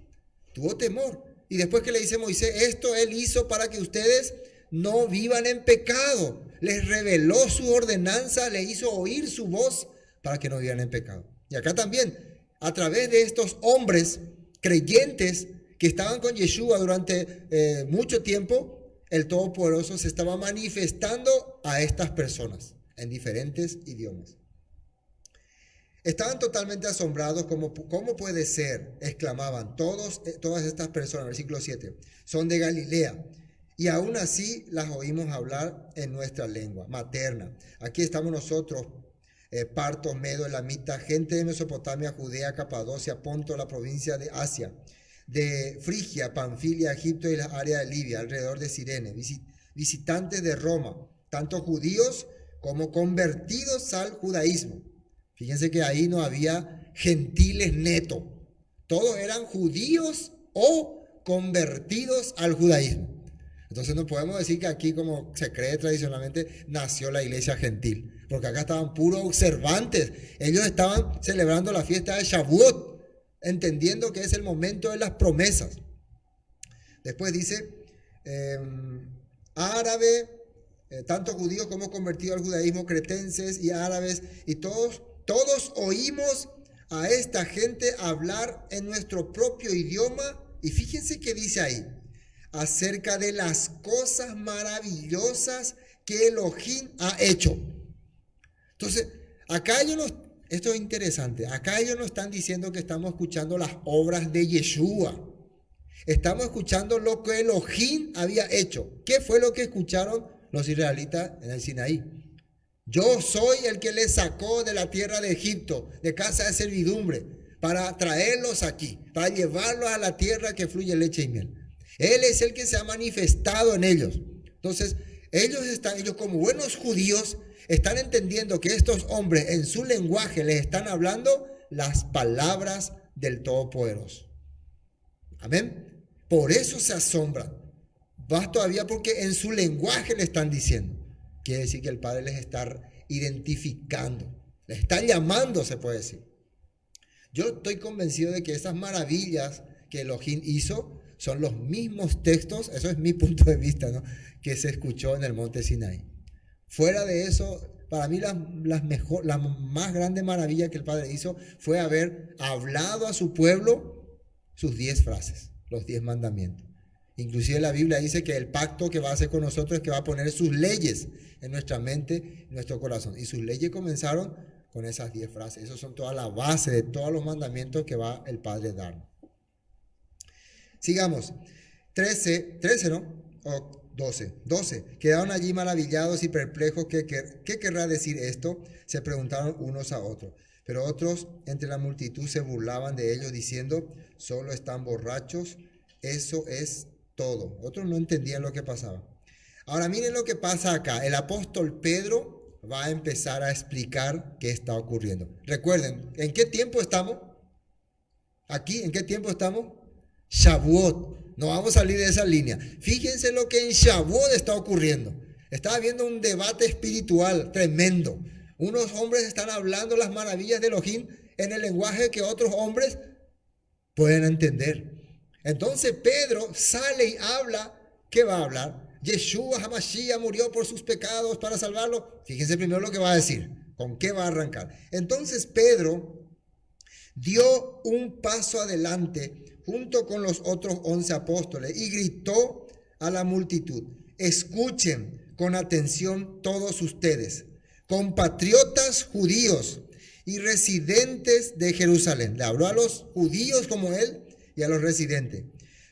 Speaker 1: Tuvo temor. Y después que le dice Moisés, esto él hizo para que ustedes no vivan en pecado. Les reveló su ordenanza, le hizo oír su voz para que no vivan en pecado. Y acá también, a través de estos hombres creyentes que estaban con Yeshua durante mucho tiempo, el Todopoderoso se estaba manifestando a estas personas en diferentes idiomas. Estaban totalmente asombrados. ¿Cómo puede ser? Exclamaban todas estas personas, versículo 7, son de Galilea y aún así las oímos hablar en nuestra lengua materna. Aquí estamos nosotros, partos, medos, elamitas, gente de Mesopotamia, Judea, Capadocia, Ponto, la provincia de Asia, de Frigia, Panfilia, Egipto y la área de Libia, alrededor de Cirene, visitantes de Roma, tanto judíos como convertidos al judaísmo. Fíjense que ahí no había gentiles netos, todos eran judíos o convertidos al judaísmo. Entonces no podemos decir que aquí, como se cree tradicionalmente, nació la iglesia gentil, porque acá estaban puros observantes. Ellos estaban celebrando la fiesta de Shavuot, entendiendo que es el momento de las promesas. Después dice, árabe, tanto judíos como convertidos al judaísmo, cretenses y árabes, y todos oímos a esta gente hablar en nuestro propio idioma. Y fíjense que dice ahí, acerca de las cosas maravillosas que Elohim ha hecho. Entonces, acá esto es interesante, acá ellos no están diciendo que estamos escuchando las obras de Yeshua. Estamos escuchando lo que Elohim había hecho. ¿Qué fue lo que escucharon los israelitas en el Sinaí? Yo soy el que les sacó de la tierra de Egipto, de casa de servidumbre, para traerlos aquí, para llevarlos a la tierra que fluye leche y miel. Él es el que se ha manifestado en ellos. Entonces, ellos como buenos judíos, están entendiendo que estos hombres en su lenguaje les están hablando las palabras del Todopoderoso. Amén. Por eso se asombran. Más todavía porque en su lenguaje le están diciendo. Quiere decir que el Padre les está identificando, les está llamando, se puede decir. Yo estoy convencido de que esas maravillas que Elohim hizo son los mismos textos, eso es mi punto de vista, ¿no?, que se escuchó en el monte Sinaí. Fuera de eso, para mí la más grande maravilla que el Padre hizo fue haber hablado a su pueblo sus 10 frases, los 10 mandamientos. Inclusive la Biblia dice que el pacto que va a hacer con nosotros es que va a poner sus leyes en nuestra mente, en nuestro corazón. Y sus leyes comenzaron con esas 10 frases. Esas son toda la base de todos los mandamientos que va el Padre a dar. Sigamos. 13, ¿no? O 12. Quedaron allí maravillados y perplejos. ¿Qué querrá decir esto? Se preguntaron unos a otros. Pero otros entre la multitud se burlaban de ellos diciendo, solo están borrachos, eso es todo. Otros no entendían lo que pasaba. Ahora miren lo que pasa acá. El apóstol Pedro va a empezar a explicar qué está ocurriendo. Recuerden, ¿en qué tiempo estamos? Aquí, ¿en qué tiempo estamos? Shavuot. No vamos a salir de esa línea. Fíjense lo que en Shavuot está ocurriendo. Está habiendo un debate espiritual tremendo. Unos hombres están hablando las maravillas de Elohim en el lenguaje que otros hombres pueden entender. Entonces Pedro sale y habla. ¿Qué va a hablar? Yeshua HaMashiach murió por sus pecados para salvarlo. Fíjense primero lo que va a decir. ¿Con qué va a arrancar? Entonces Pedro dio un paso adelante junto con los otros 11 apóstoles y gritó a la multitud: escuchen con atención todos ustedes, compatriotas judíos y residentes de Jerusalén. Le habló a los judíos como él y a los residentes.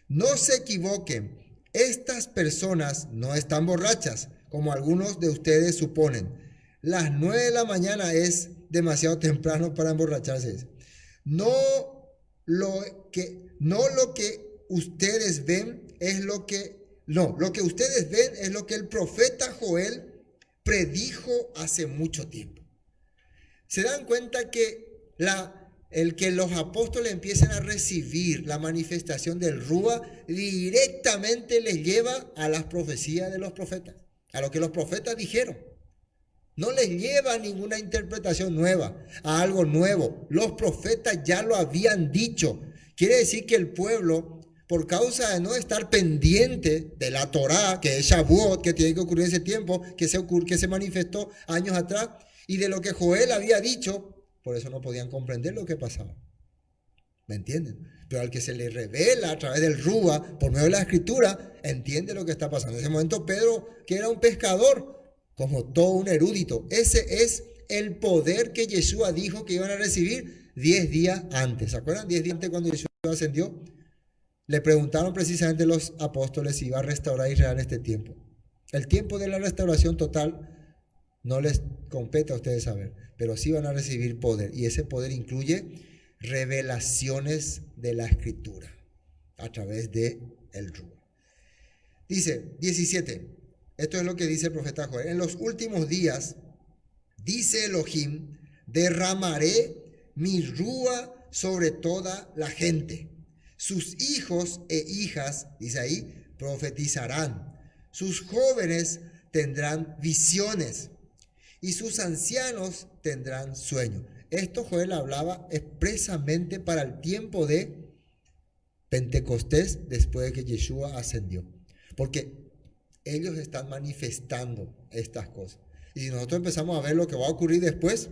Speaker 1: No se equivoquen, estas personas no están borrachas, como algunos de ustedes suponen. Las 9 de la mañana es demasiado temprano para emborracharse. Lo que ustedes ven es lo que ustedes ven es lo que el profeta Joel predijo hace mucho tiempo. Se dan cuenta que el que los apóstoles empiecen a recibir la manifestación del Rúa directamente les lleva a las profecías de los profetas, a lo que los profetas dijeron. No les lleva a ninguna interpretación nueva, a algo nuevo. Los profetas ya lo habían dicho. Quiere decir que el pueblo, por causa de no estar pendiente de la Torá, que es Shavuot, que tiene que ocurrir ese tiempo, que se manifestó años atrás, y de lo que Joel había dicho, por eso no podían comprender lo que pasaba. ¿Me entienden? Pero al que se le revela a través del Rúa, por medio de la Escritura, entiende lo que está pasando. En ese momento Pedro, que era un pescador, como todo un erudito, ese es el poder que Yeshua dijo que iban a recibir 10 días antes. ¿Se acuerdan? 10 días antes cuando Yeshua ascendió, le preguntaron precisamente los apóstoles si iba a restaurar a Israel este tiempo. El tiempo de la restauración total no les compete a ustedes saber, pero sí van a recibir poder, y ese poder incluye revelaciones de la Escritura a través de el Rúa. Dice 17, esto es lo que dice el profeta Joel: en los últimos días, dice Elohim, derramaré mi Rúa sobre toda la gente. Sus hijos e hijas, dice ahí, profetizarán. Sus jóvenes tendrán visiones y sus ancianos tendrán sueños. Esto Joel hablaba expresamente para el tiempo de Pentecostés, después de que Yeshua ascendió. Porque ellos están manifestando estas cosas. Y si nosotros empezamos a ver lo que va a ocurrir después,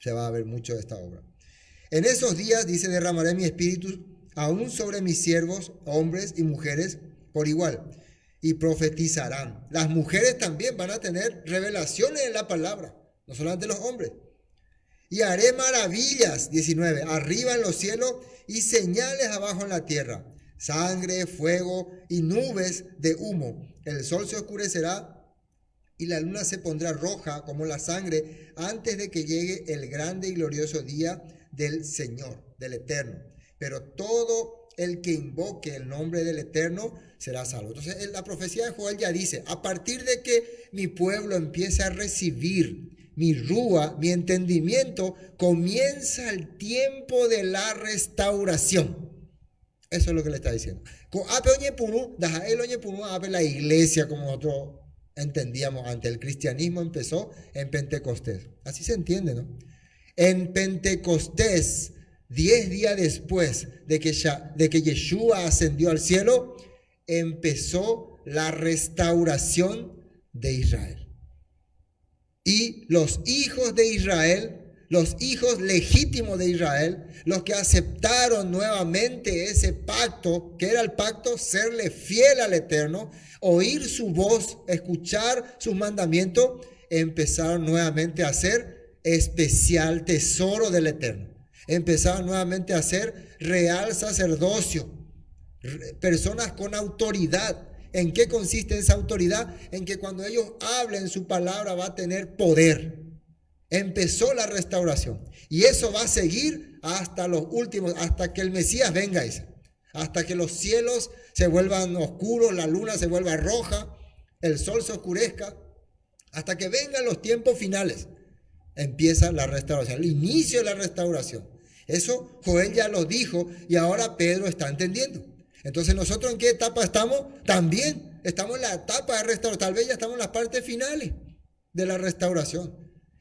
Speaker 1: se va a ver mucho de esta obra. En esos días, dice, derramaré mi espíritu aún sobre mis siervos, hombres y mujeres, por igual, y profetizarán. Las mujeres también van a tener revelaciones en la palabra, no solamente los hombres. Y haré maravillas, 19, arriba en los cielos y señales abajo en la tierra, sangre, fuego y nubes de humo. El sol se oscurecerá y la luna se pondrá roja como la sangre antes de que llegue el grande y glorioso día del Señor, del Eterno. Pero todo el que invoque el nombre del Eterno será salvo. Entonces la profecía de Joel ya dice, a partir de que mi pueblo empiece a recibir mi Rúa, mi entendimiento, comienza el tiempo de la restauración. Eso es lo que le está diciendo. La iglesia, como nosotros entendíamos antes, el cristianismo empezó en Pentecostés. Así se entiende, ¿no? En Pentecostés, 10 días después de que Yeshua ascendió al cielo, empezó la restauración de Israel. Y los hijos de Israel, los hijos legítimos de Israel, los que aceptaron nuevamente ese pacto, que era el pacto serle fiel al Eterno, oír su voz, escuchar sus mandamientos, empezaron nuevamente a ser especial tesoro del Eterno. Empezaron nuevamente a ser real sacerdocio, personas con autoridad. ¿En qué consiste esa autoridad? En que cuando ellos hablen, su palabra va a tener poder. Empezó la restauración. Y eso va a seguir hasta los últimos, hasta que el Mesías venga. Hasta que los cielos se vuelvan oscuros, la luna se vuelva roja, el sol se oscurezca. Hasta que vengan los tiempos finales. Empieza la restauración, el inicio de la restauración. Eso Joel ya lo dijo y ahora Pedro está entendiendo. Entonces, ¿nosotros en qué etapa estamos? También estamos en la etapa de restauración. Tal vez ya estamos en las partes finales de la restauración.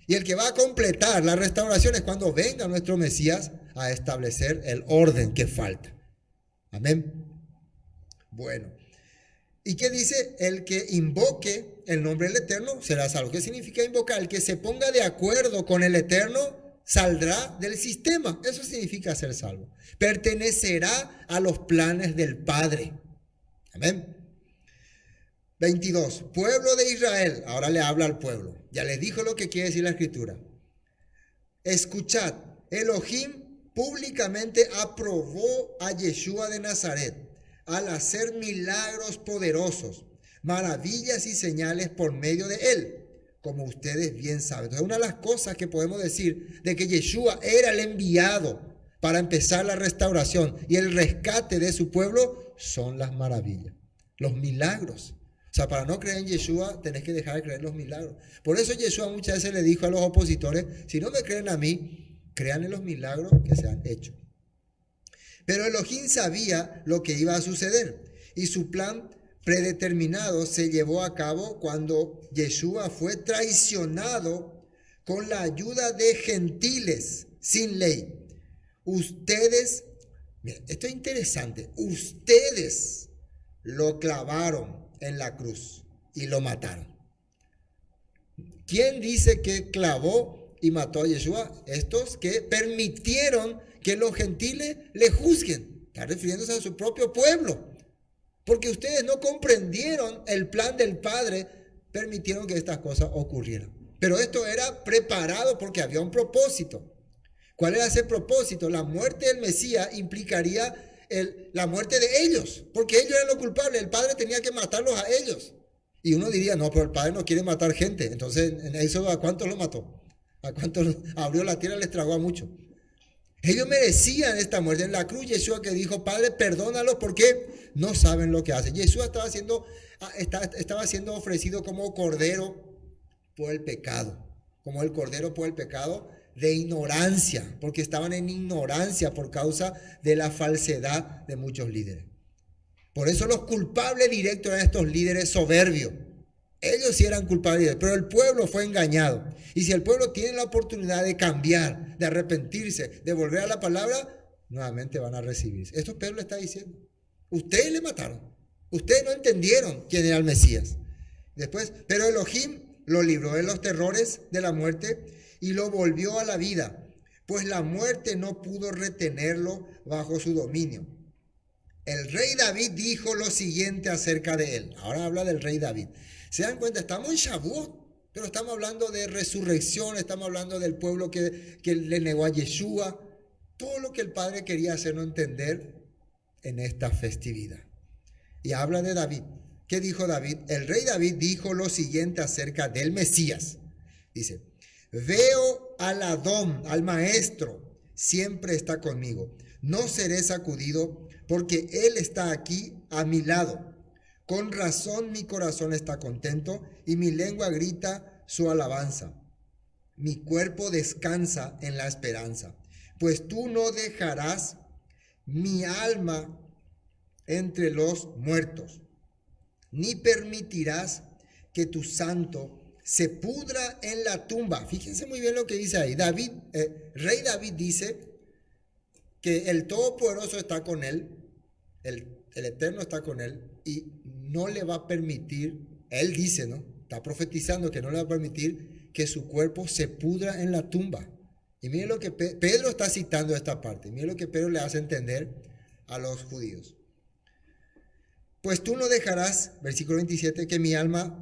Speaker 1: Y el que va a completar la restauración es cuando venga nuestro Mesías a establecer el orden que falta. Amén. Bueno. ¿Y qué dice? El que invoque el nombre del Eterno será salvo. ¿Qué significa invocar? El que se ponga de acuerdo con el Eterno saldrá del sistema. Eso significa ser salvo. Pertenecerá a los planes del Padre. Amén. 22. Pueblo de Israel. Ahora le habla al pueblo. Ya les dijo lo que quiere decir la Escritura. Escuchad. Elohim públicamente aprobó a Yeshua de Nazaret al hacer milagros poderosos, maravillas y señales por medio de él, como ustedes bien saben. Entonces, una de las cosas que podemos decir de que Yeshua era el enviado para empezar la restauración y el rescate de su pueblo son las maravillas, los milagros. O sea, para no creer en Yeshua tenés que dejar de creer en los milagros. Por eso Yeshua muchas veces le dijo a los opositores, si no me creen a mí, crean en los milagros que se han hecho. Pero Elohim sabía lo que iba a suceder y su plan predeterminado se llevó a cabo cuando Yeshua fue traicionado con la ayuda de gentiles sin ley. Ustedes, miren, esto es interesante, ustedes lo clavaron en la cruz y lo mataron. ¿Quién dice que clavó y mató a Yeshua? Estos que permitieron que los gentiles le juzguen. Está refiriéndose a su propio pueblo. Porque ustedes no comprendieron el plan del Padre, permitieron que estas cosas ocurrieran. Pero esto era preparado porque había un propósito. ¿Cuál era ese propósito? La muerte del Mesías implicaría la muerte de ellos, porque ellos eran los culpables. El Padre tenía que matarlos a ellos. Y uno diría, no, pero el Padre no quiere matar gente. Entonces, en Éxodo, ¿a cuántos lo mató? ¿A cuántos abrió la tierra? Les tragó a muchos. Ellos merecían esta muerte. En la cruz, Yeshua que dijo, Padre, perdónalos porque no saben lo que hacen. Yeshua estaba siendo ofrecido como cordero por el pecado. Como el cordero por el pecado de ignorancia. Porque estaban en ignorancia por causa de la falsedad de muchos líderes. Por eso los culpables directos eran estos líderes soberbios. Ellos sí eran culpables, pero el pueblo fue engañado. Y si el pueblo tiene la oportunidad de cambiar, de arrepentirse, de volver a la palabra, nuevamente van a recibirse. Esto Pedro le está diciendo. Ustedes le mataron. Ustedes no entendieron quién era el Mesías. Después, pero Elohim lo libró de los terrores de la muerte y lo volvió a la vida, pues la muerte no pudo retenerlo bajo su dominio. El rey David dijo lo siguiente acerca de él. Ahora habla del rey David. ¿Se dan cuenta? Estamos en Shavuot, pero estamos hablando de resurrección, estamos hablando del pueblo que le negó a Yeshua. Todo lo que el Padre quería hacernos entender en esta festividad. Y habla de David. ¿Qué dijo David? El rey David dijo lo siguiente acerca del Mesías. Dice, veo al Adón, al Maestro, siempre está conmigo. No seré sacudido porque Él está aquí a mi lado. Con razón mi corazón está contento y mi lengua grita su alabanza. Mi cuerpo descansa en la esperanza, pues tú no dejarás mi alma entre los muertos, ni permitirás que tu santo se pudra en la tumba. Fíjense muy bien lo que dice ahí. Rey David dice que el Todopoderoso está con él, el Eterno está con él y no le va a permitir, él dice, ¿no? Está profetizando que no le va a permitir que su cuerpo se pudra en la tumba. Y miren lo que Pedro está citando esta parte. Miren lo que Pedro le hace entender a los judíos. Pues tú no dejarás, versículo 27, que mi alma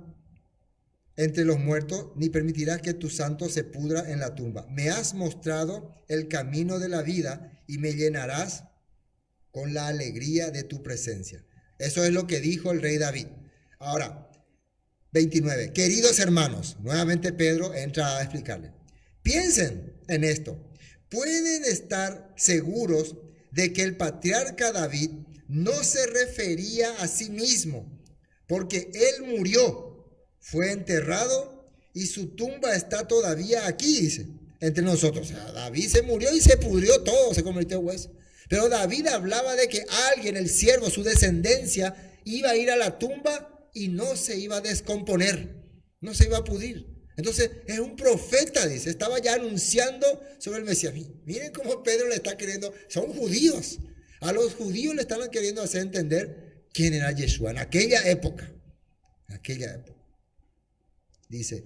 Speaker 1: entre los muertos, ni permitirás que tu santo se pudra en la tumba. Me has mostrado el camino de la vida y me llenarás con la alegría de tu presencia. Eso es lo que dijo el rey David. Ahora, 29. Queridos hermanos, nuevamente Pedro entra a explicarle. Piensen en esto. Pueden estar seguros de que el patriarca David no se refería a sí mismo, porque él murió, fue enterrado y su tumba está todavía aquí, dice, entre nosotros. O sea, David se murió y se pudrió todo, se convirtió en hueso. Pero David hablaba de que alguien, el siervo, su descendencia, iba a ir a la tumba y no se iba a descomponer, no se iba a pudrir. Entonces, es un profeta, dice, estaba ya anunciando sobre el Mesías. Miren cómo Pedro le está queriendo, son judíos. A los judíos le están queriendo hacer entender quién era Yeshua en aquella época. En aquella época. Dice,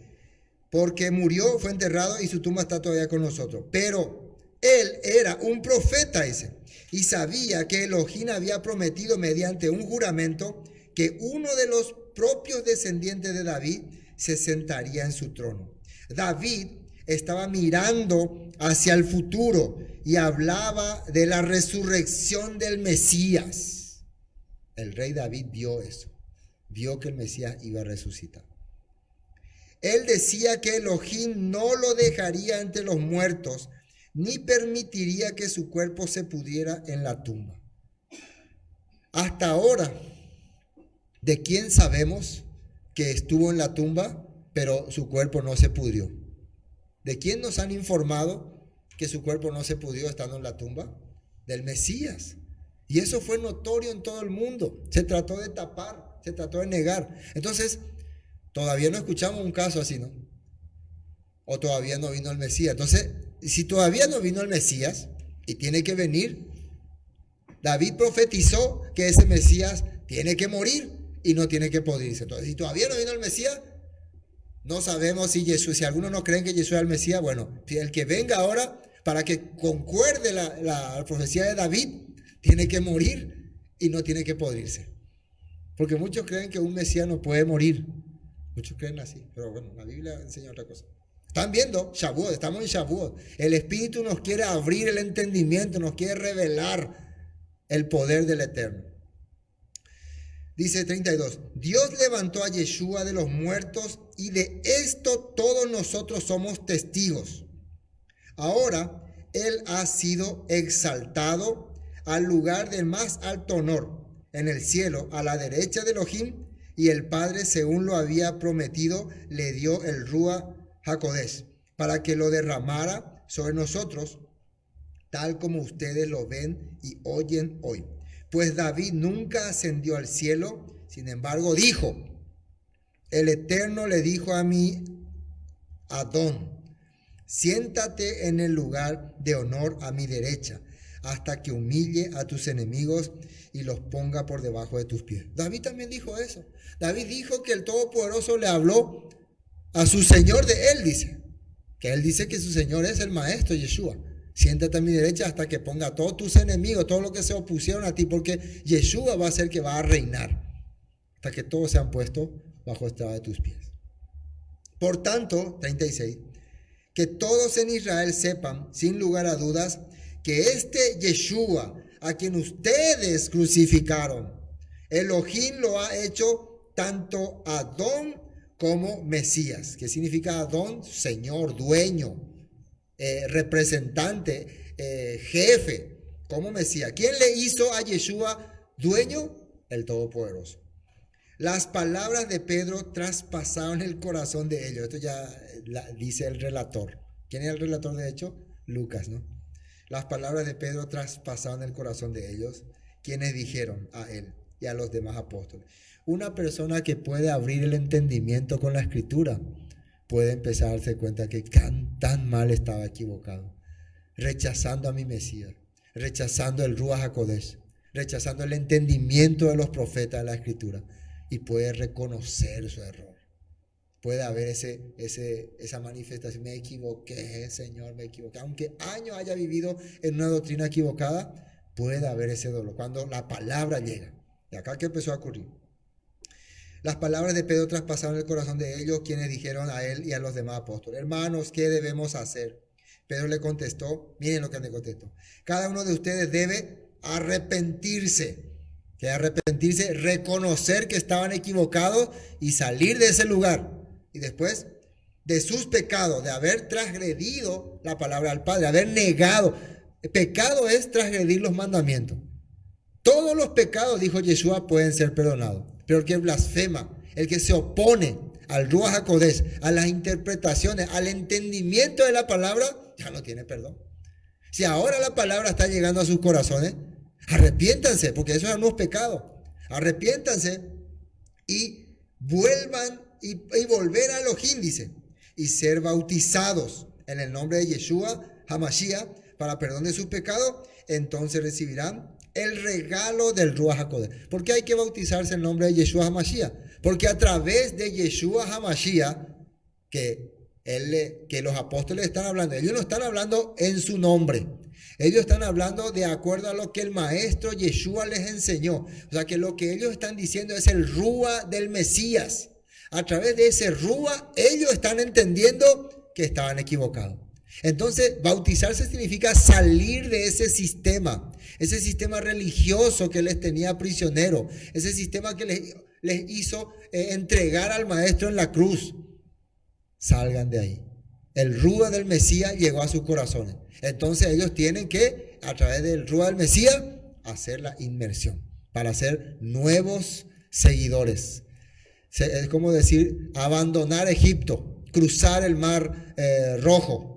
Speaker 1: porque murió, fue enterrado y su tumba está todavía con nosotros. Pero él era un profeta, dice, y sabía que Elohim había prometido mediante un juramento que uno de los propios descendientes de David se sentaría en su trono. David estaba mirando hacia el futuro y hablaba de la resurrección del Mesías. El rey David vio eso, vio que el Mesías iba a resucitar. Él decía que Elohim no lo dejaría entre los muertos, ni permitiría que su cuerpo se pudriera en la tumba. Hasta ahora, ¿de quién sabemos que estuvo en la tumba, pero su cuerpo no se pudrió? ¿De quién nos han informado que su cuerpo no se pudrió estando en la tumba? Del Mesías. Y eso fue notorio en todo el mundo. Se trató de tapar, se trató de negar. Entonces, todavía no escuchamos un caso así, ¿no? O todavía no vino el Mesías. Entonces, si todavía no vino el Mesías y tiene que venir, David profetizó que ese Mesías tiene que morir y no tiene que pudrirse. Entonces, si todavía no vino el Mesías, No sabemos si Jesús, si algunos no creen que Jesús es el Mesías, bueno, el que venga ahora para que concuerde la profecía de David, tiene que morir y no tiene que podrirse. Porque muchos creen que un Mesías no puede morir. Muchos creen así, pero bueno, la Biblia enseña otra cosa. Están viendo, Shavuot, estamos en Shavuot. El Espíritu nos quiere abrir el entendimiento, nos quiere revelar el poder del Eterno. Dice 32, Dios levantó a Yeshua de los muertos y de esto todos nosotros somos testigos. Ahora Él ha sido exaltado al lugar del más alto honor en el cielo, a la derecha de Elohim, y el Padre, según lo había prometido, le dio el Ruach HaKodesh para que lo derramara sobre nosotros, tal como ustedes lo ven y oyen hoy. Pues David nunca ascendió al cielo, sin embargo dijo, el Eterno le dijo a mi Adón, siéntate en el lugar de honor a mi derecha, hasta que humille a tus enemigos y los ponga por debajo de tus pies. David también dijo eso. David dijo que el Todopoderoso le habló a su Señor de él, dice. Que él dice que su Señor es el Maestro Yeshua. Siéntate a mi derecha hasta que ponga a todos tus enemigos, todos los que se opusieron a ti, porque Yeshua va a ser que va a reinar, hasta que todos sean puestos bajo estrado de tus pies. Por tanto, 36, que todos en Israel sepan, sin lugar a dudas, que este Yeshua, a quien ustedes crucificaron, Elohim lo ha hecho tanto Adón como Mesías. ¿Qué significa Adón? Señor, dueño, representante, jefe, como Mesías. ¿Quién le hizo a Yeshua dueño? El Todopoderoso. Las palabras de Pedro traspasaron el corazón de ellos. Esto ya dice el relator. ¿Quién es el relator de hecho? Lucas, ¿no? Las palabras de Pedro traspasaron el corazón de ellos, quienes dijeron a él y a los demás apóstoles. Una persona que puede abrir el entendimiento con la escritura puede empezar a darse cuenta que tan mal estaba equivocado, rechazando a mi Mesías, rechazando el Ruach HaKodesh, rechazando el entendimiento de los profetas de la escritura, y puede reconocer su error. Puede haber esa manifestación, me equivoqué, Señor, me equivoqué. Aunque años haya vivido en una doctrina equivocada, puede haber ese dolor cuando la palabra llega. Y acá, ¿qué empezó a ocurrir? Las palabras de Pedro traspasaron el corazón de ellos, quienes dijeron a él y a los demás apóstoles, hermanos, ¿qué debemos hacer? Pedro le contestó, miren lo que le contestó, cada uno de ustedes debe arrepentirse. Que arrepentirse, reconocer que estaban equivocados y salir de ese lugar. Y después de sus pecados, de haber transgredido la palabra del Padre, haber negado. Pecado es transgredir los mandamientos. Todos los pecados, dijo Yeshua, pueden ser perdonados. Pero el que blasfema, el que se opone al Ruach HaKodesh, a las interpretaciones, al entendimiento de la palabra, ya no tiene perdón. Si ahora la palabra está llegando a sus corazones, arrepiéntanse, porque eso es un pecado. Arrepiéntanse y vuelvan y volver a Elohim, dice, y ser bautizados en el nombre de Yeshua HaMashiach para perdón de sus pecados, entonces recibirán el regalo del Ruach HaKodesh. ¿Por qué hay que bautizarse en el nombre de Yeshua HaMashiach? Porque a través de Yeshua HaMashiach, que los apóstoles están hablando, ellos no están hablando en su nombre. Ellos están hablando de acuerdo a lo que el maestro Yeshua les enseñó. O sea que lo que ellos están diciendo es el Ruach del Mesías. A través de ese Ruach, ellos están entendiendo que estaban equivocados. Entonces, bautizarse significa salir de ese sistema religioso que les tenía prisionero, ese sistema que les hizo entregar al maestro en la cruz. Salgan de ahí. El Ruach del Mesías llegó a sus corazones. Entonces ellos tienen que, a través del Ruach del Mesías, hacer la inmersión para ser nuevos seguidores. Es como decir, abandonar Egipto, cruzar el mar Rojo.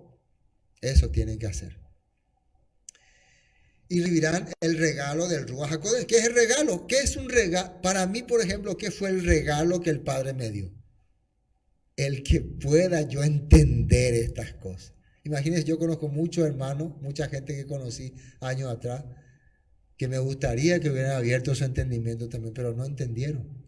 Speaker 1: Eso tienen que hacer. Y recibirán el regalo del Ruach HaKodesh. ¿Qué es el regalo? ¿Qué es un regalo? Para mí, por ejemplo, ¿qué fue el regalo que el Padre me dio? El que pueda yo entender estas cosas. Imagínense, yo conozco muchos hermanos, mucha gente que conocí años atrás, que me gustaría que hubieran abierto su entendimiento también, pero no entendieron.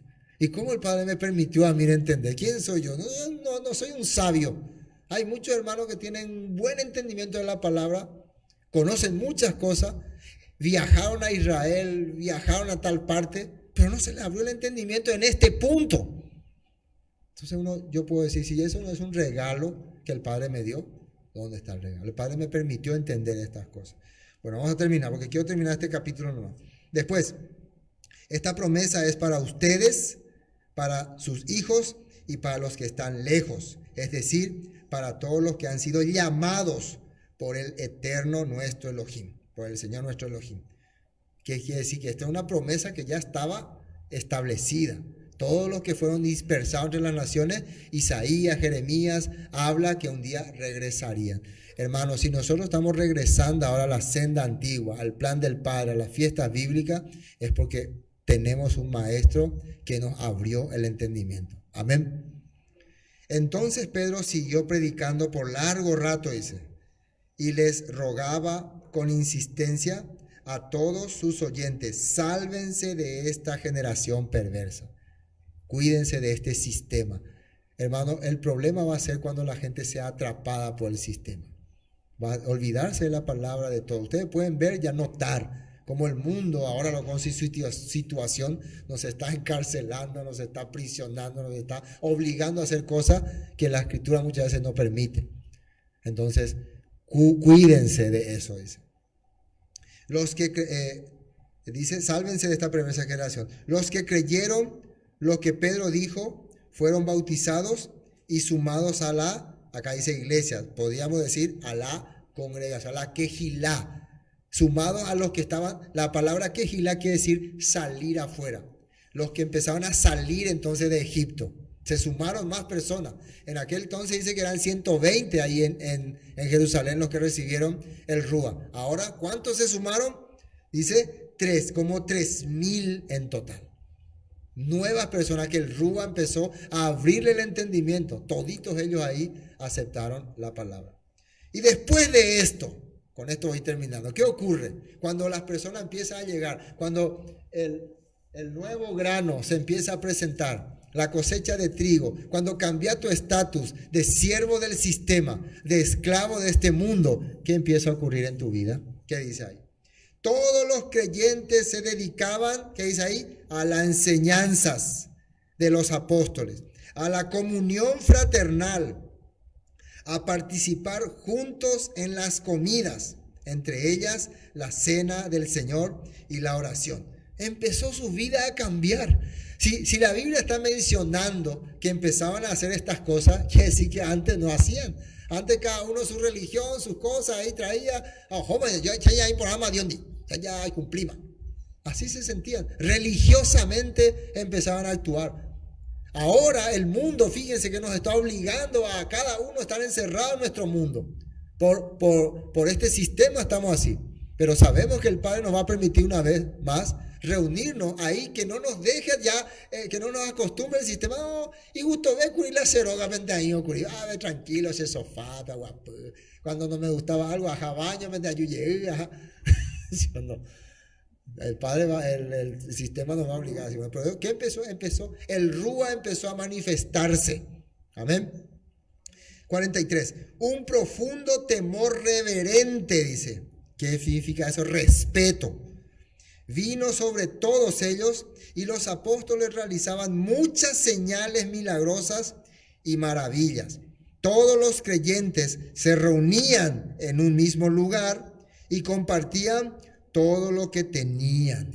Speaker 1: ¿Y cómo el Padre me permitió a mí entender? ¿Quién soy yo? No soy un sabio. Hay muchos hermanos que tienen buen entendimiento de la palabra, conocen muchas cosas, viajaron a Israel, viajaron a tal parte, pero no se les abrió el entendimiento en este punto. Entonces yo puedo decir, si eso no es un regalo que el Padre me dio, ¿dónde está el regalo? El Padre me permitió entender estas cosas. Bueno, vamos a terminar, porque quiero terminar este capítulo nomás. Después, esta promesa es para ustedes, para sus hijos y para los que están lejos, es decir, para todos los que han sido llamados por el eterno nuestro Elohim, por el Señor nuestro Elohim. ¿Qué quiere decir? Que esta es una promesa que ya estaba establecida. Todos los que fueron dispersados entre las naciones, Isaías, Jeremías, habla que un día regresarían. Hermanos, si nosotros estamos regresando ahora a la senda antigua, al plan del Padre, a las fiestas bíblicas, es porque tenemos un maestro que nos abrió el entendimiento. Amén. Entonces Pedro siguió predicando por largo rato, dice, y les rogaba con insistencia a todos sus oyentes, sálvense de esta generación perversa. Cuídense de este sistema. Hermano, el problema va a ser cuando la gente sea atrapada por el sistema. Va a olvidarse de la palabra de todo. Ustedes pueden ver y anotar cómo el mundo ahora con su situación nos está encarcelando, nos está aprisionando, nos está obligando a hacer cosas que la Escritura muchas veces no permite. Entonces, cuídense de eso, dice. Los que, dice, sálvense de esta perversa generación. Los que creyeron lo que Pedro dijo, fueron bautizados y sumados a la, acá dice iglesia, podríamos decir a la congregación, a la quejilá. Sumados a los que estaban, la palabra quejilá quiere decir salir afuera. Los que empezaban a salir entonces de Egipto. Se sumaron más personas. En aquel entonces dice que eran 120 ahí en Jerusalén los que recibieron el Rúa. Ahora, ¿cuántos se sumaron? Dice como 3,000 en total. Nuevas personas que el Rúa empezó a abrirle el entendimiento. Toditos ellos ahí aceptaron la palabra. Y después de esto, con esto voy terminando, ¿qué ocurre? Cuando las personas empiezan a llegar, cuando el nuevo grano se empieza a presentar, la cosecha de trigo, cuando cambia tu estatus de siervo del sistema, de esclavo de este mundo, ¿qué empieza a ocurrir en tu vida? ¿Qué dice ahí? Todos los creyentes se dedicaban, ¿qué dice ahí? A las enseñanzas de los apóstoles, a la comunión fraternal, a participar juntos en las comidas, entre ellas la cena del Señor y la oración. Empezó su vida a cambiar. Si la Biblia está mencionando que empezaban a hacer estas cosas, quiere decir que antes no hacían. Antes cada uno su religión, sus cosas, ahí traía, yo ahí por ama Dios, ya cumplimos. Así se sentían. Religiosamente empezaban a actuar. Ahora el mundo, fíjense que nos está obligando a cada uno a estar encerrado en nuestro mundo. Por este sistema estamos así. Pero sabemos que el Padre nos va a permitir una vez más reunirnos ahí, que no nos deje ya, que no nos acostumbre el sistema. No, y gusto ve curir la ceroga, vente ahí, curir, ve tranquilo, ese sofá, está guapo. Cuando no me gustaba algo, ajá, baño, vente ayuye, ajá. No. El Padre el sistema nos va a obligar. Pero ¿qué empezó? El Rúa empezó a manifestarse. Amén. 43. Un profundo temor reverente, dice. ¿Qué significa eso? Respeto. Vino sobre todos ellos y los apóstoles realizaban muchas señales milagrosas y maravillas. Todos los creyentes se reunían en un mismo lugar y compartían todo lo que tenían.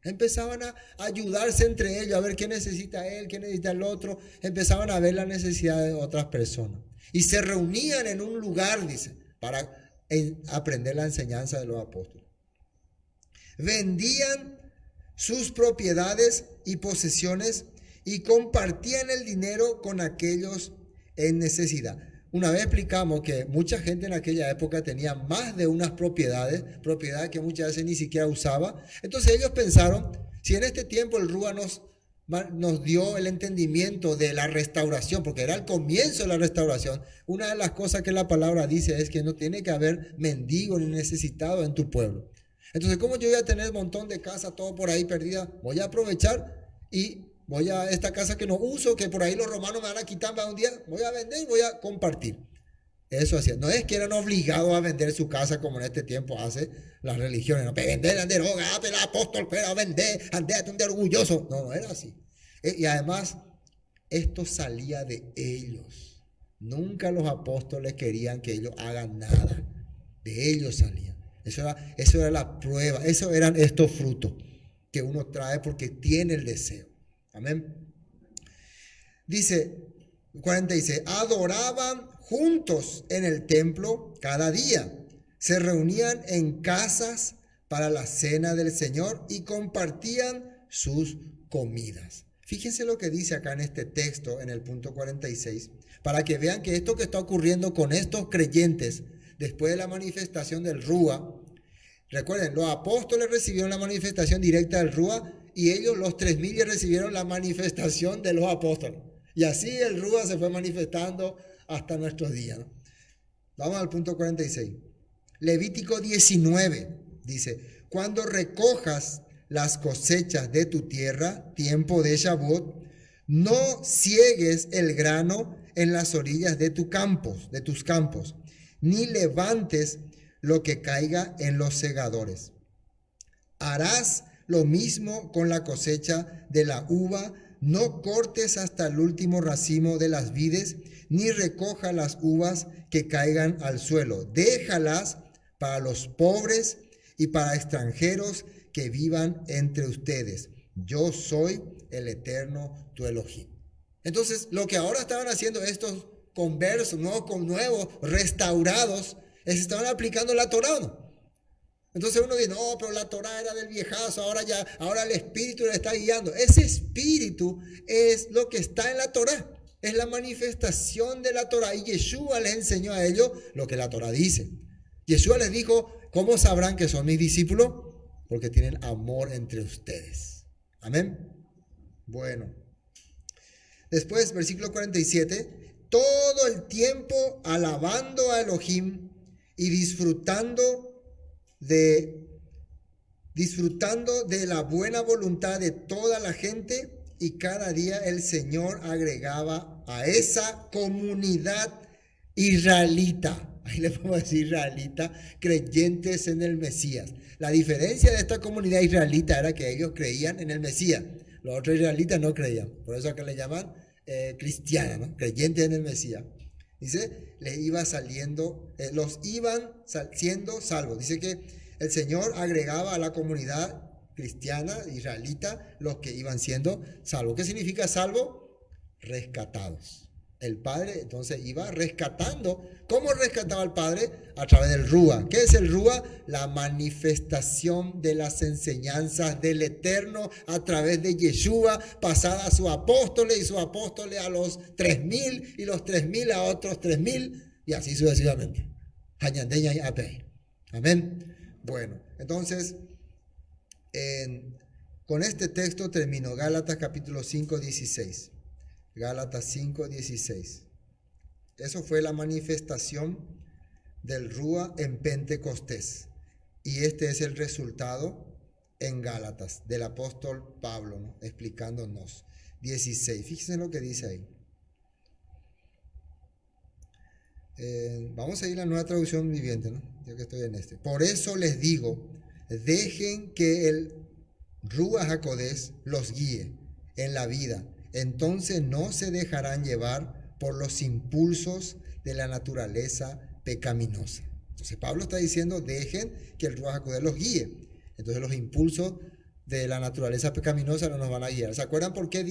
Speaker 1: Empezaban a ayudarse entre ellos, a ver qué necesita él, qué necesita el otro. Empezaban a ver la necesidad de otras personas. Y se reunían en un lugar, dice, para aprender la enseñanza de los apóstoles. Vendían sus propiedades y posesiones y compartían el dinero con aquellos en necesidad. Una vez explicamos que mucha gente en aquella época tenía más de unas propiedades que muchas veces ni siquiera usaba. Entonces ellos pensaron, si en este tiempo el Rúa nos dio el entendimiento de la restauración, porque era el comienzo de la restauración, una de las cosas que la palabra dice es que no tiene que haber mendigo ni necesitado en tu pueblo. Entonces, ¿cómo yo voy a tener un montón de casas, todo por ahí perdida? Voy a aprovechar y voy a esta casa que no uso, que por ahí los romanos me van a quitar, un día voy a vender y voy a compartir. Eso hacía. No es que eran obligados a vender su casa como en este tiempo hace las religiones. No, vender, ande droga, el apóstol, pero vender, ande orgulloso. No, no era así. Y además, esto salía de ellos. Nunca los apóstoles querían que ellos hagan nada. De ellos salía. Eso era la prueba. Eso eran estos frutos que uno trae porque tiene el deseo. Amén. Dice 46, adoraban juntos en el templo cada día. Se reunían en casas para la cena del Señor y compartían sus comidas. Fíjense lo que dice acá en este texto, en el punto 46, para que vean que esto que está ocurriendo con estos creyentes después de la manifestación del Rúa, recuerden, los apóstoles recibieron la manifestación directa del Rúa y ellos, los 3000, ya recibieron la manifestación de los apóstoles. Y así el Rúa se fue manifestando hasta nuestros días, ¿no? Vamos al punto 46. Levítico 19 dice, cuando recojas las cosechas de tu tierra, tiempo de Shavuot, no ciegues el grano en las orillas de tus campos, ni levantes lo que caiga en los segadores. Harás lo mismo con la cosecha de la uva. No cortes hasta el último racimo de las vides, ni recoja las uvas que caigan al suelo. Déjalas para los pobres y para extranjeros que vivan entre ustedes. Yo soy el Eterno, tu Elohim. Entonces, lo que ahora estaban haciendo estos conversos, nuevos, restaurados, es que estaban aplicando la Torá, ¿no? Entonces uno dice, no, pero la Torá era del viejazo, ahora el Espíritu le está guiando. Ese Espíritu es lo que está en la Torá, es la manifestación de la Torá. Y Yeshua les enseñó a ellos lo que la Torá dice. Yeshua les dijo, ¿cómo sabrán que son mis discípulos? Porque tienen amor entre ustedes. Amén. Bueno. Después, versículo 47, todo el tiempo alabando a Elohim y disfrutando de la buena voluntad de toda la gente, y cada día el Señor agregaba a esa comunidad israelita, ahí le podemos decir israelita, creyentes en el Mesías. La diferencia de esta comunidad israelita era que ellos creían en el Mesías, los otros israelitas no creían, por eso acá le llaman cristianos, ¿no? Creyentes en el Mesías. Dice, les iba saliendo, los iban siendo salvos. Dice que el Señor agregaba a la comunidad cristiana, israelita, los que iban siendo salvos. ¿Qué significa salvo? Rescatados. El Padre entonces iba rescatando. ¿Cómo rescataba el Padre? A través del Rúa. ¿Qué es el Rúa? La manifestación de las enseñanzas del Eterno a través de Yeshua, pasada a sus apóstoles y sus apóstoles a los 3000 y los 3000 a otros 3000 y así sucesivamente. Amén. Bueno, entonces, con este texto termino Gálatas capítulo 5, 16. Gálatas 5, 16. Eso fue la manifestación del Rúa en Pentecostés. Y este es el resultado en Gálatas del apóstol Pablo, ¿no? Explicándonos. 16. Fíjense lo que dice ahí. Vamos a ir a la nueva traducción viviente, ¿no? Ya que estoy en este. Por eso les digo, dejen que el Ruach HaKodesh los guíe en la vida. Entonces no se dejarán llevar por los impulsos de la naturaleza pecaminosa. Entonces Pablo está diciendo, dejen que el Ruach HaKodesh los guíe. Entonces los impulsos de la naturaleza pecaminosa no nos van a guiar. ¿Se acuerdan por qué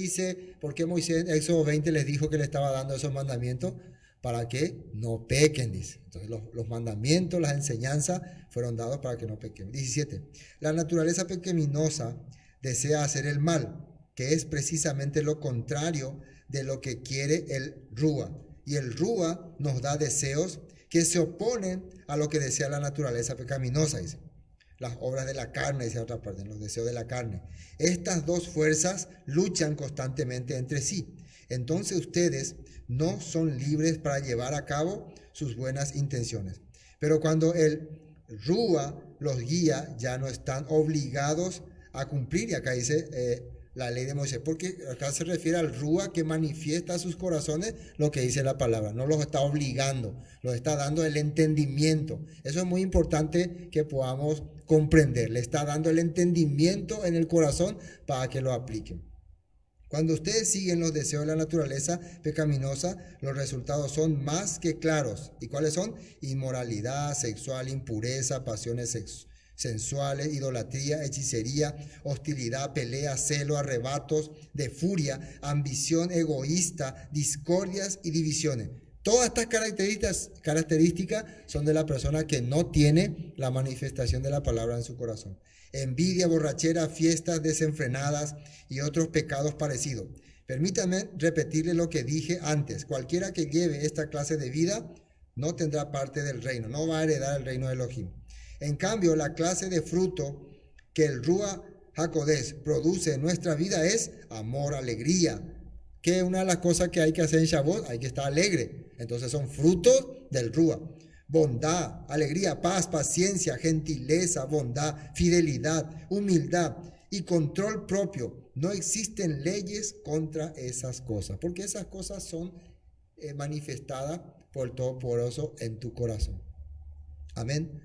Speaker 1: Moisés en Éxodo 20 les dijo que le estaba dando esos mandamientos? Para que no pequen, dice. Entonces los mandamientos, las enseñanzas fueron dados para que no pequen. 17. La naturaleza pecaminosa desea hacer el mal, que es precisamente lo contrario de lo que quiere el Rúa. Y el Rúa nos da deseos que se oponen a lo que desea la naturaleza pecaminosa, dice. Las obras de la carne, dice otra parte, los deseos de la carne. Estas dos fuerzas luchan constantemente entre sí. Entonces ustedes no son libres para llevar a cabo sus buenas intenciones. Pero cuando el Rúa los guía, ya no están obligados a cumplir. Y acá dice la ley de Moisés, porque acá se refiere al Rúa que manifiesta a sus corazones lo que dice la palabra, no los está obligando, los está dando el entendimiento. Eso es muy importante que podamos comprender, le está dando el entendimiento en el corazón para que lo apliquen. Cuando ustedes siguen los deseos de la naturaleza pecaminosa, los resultados son más que claros. ¿Y cuáles son? Inmoralidad sexual, impureza, pasiones sensuales, idolatría, hechicería, hostilidad, pelea, celo, arrebatos de furia, ambición egoísta, discordias y divisiones. Todas estas características son de la persona que no tiene la manifestación de la palabra en su corazón. Envidia, borrachera, fiestas desenfrenadas y otros pecados parecidos. Permítanme repetirle lo que dije antes. Cualquiera que lleve esta clase de vida no tendrá parte del reino, no va a heredar el reino de Elohim. En cambio, la clase de fruto que el Rúa HaKodesh produce en nuestra vida es amor, alegría. Que una de las cosas que hay que hacer en Shavuot, hay que estar alegre. Entonces son frutos del Rúa. Bondad, alegría, paz, paciencia, gentileza, bondad, fidelidad, humildad y control propio. No existen leyes contra esas cosas, porque esas cosas son manifestadas por el Todopoderoso en tu corazón. Amén.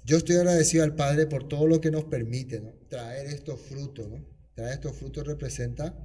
Speaker 1: Yo estoy agradecido al Padre por todo lo que nos permite, ¿no? Traer estos frutos, ¿no? Traer estos frutos representa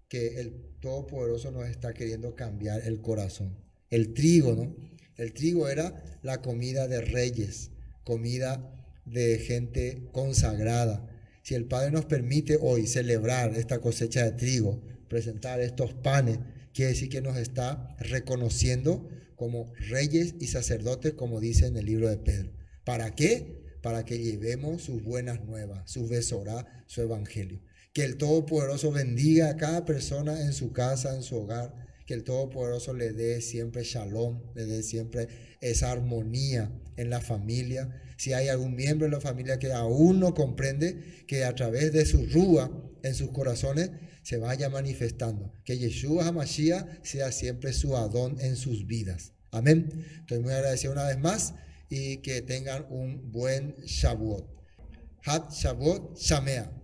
Speaker 1: que el Todopoderoso nos está queriendo cambiar el corazón. El trigo, ¿no? El trigo era la comida de reyes, comida de gente consagrada. Si el Padre nos permite hoy celebrar esta cosecha de trigo, presentar estos panes, quiere decir que nos está reconociendo como reyes y sacerdotes, como dice en el libro de Pedro. ¿Para qué? Para que llevemos sus buenas nuevas, su besorá, su evangelio. Que el Todopoderoso bendiga a cada persona en su casa, en su hogar. Que el Todopoderoso le dé siempre shalom, le dé siempre esa armonía en la familia. Si hay algún miembro de la familia que aún no comprende, que a través de su rúa en sus corazones se vaya manifestando. Que Yeshua HaMashiach sea siempre su Adón en sus vidas. Amén. Estoy muy agradecido una vez más y que tengan un buen Shavuot. Hat Shavuot Shamea.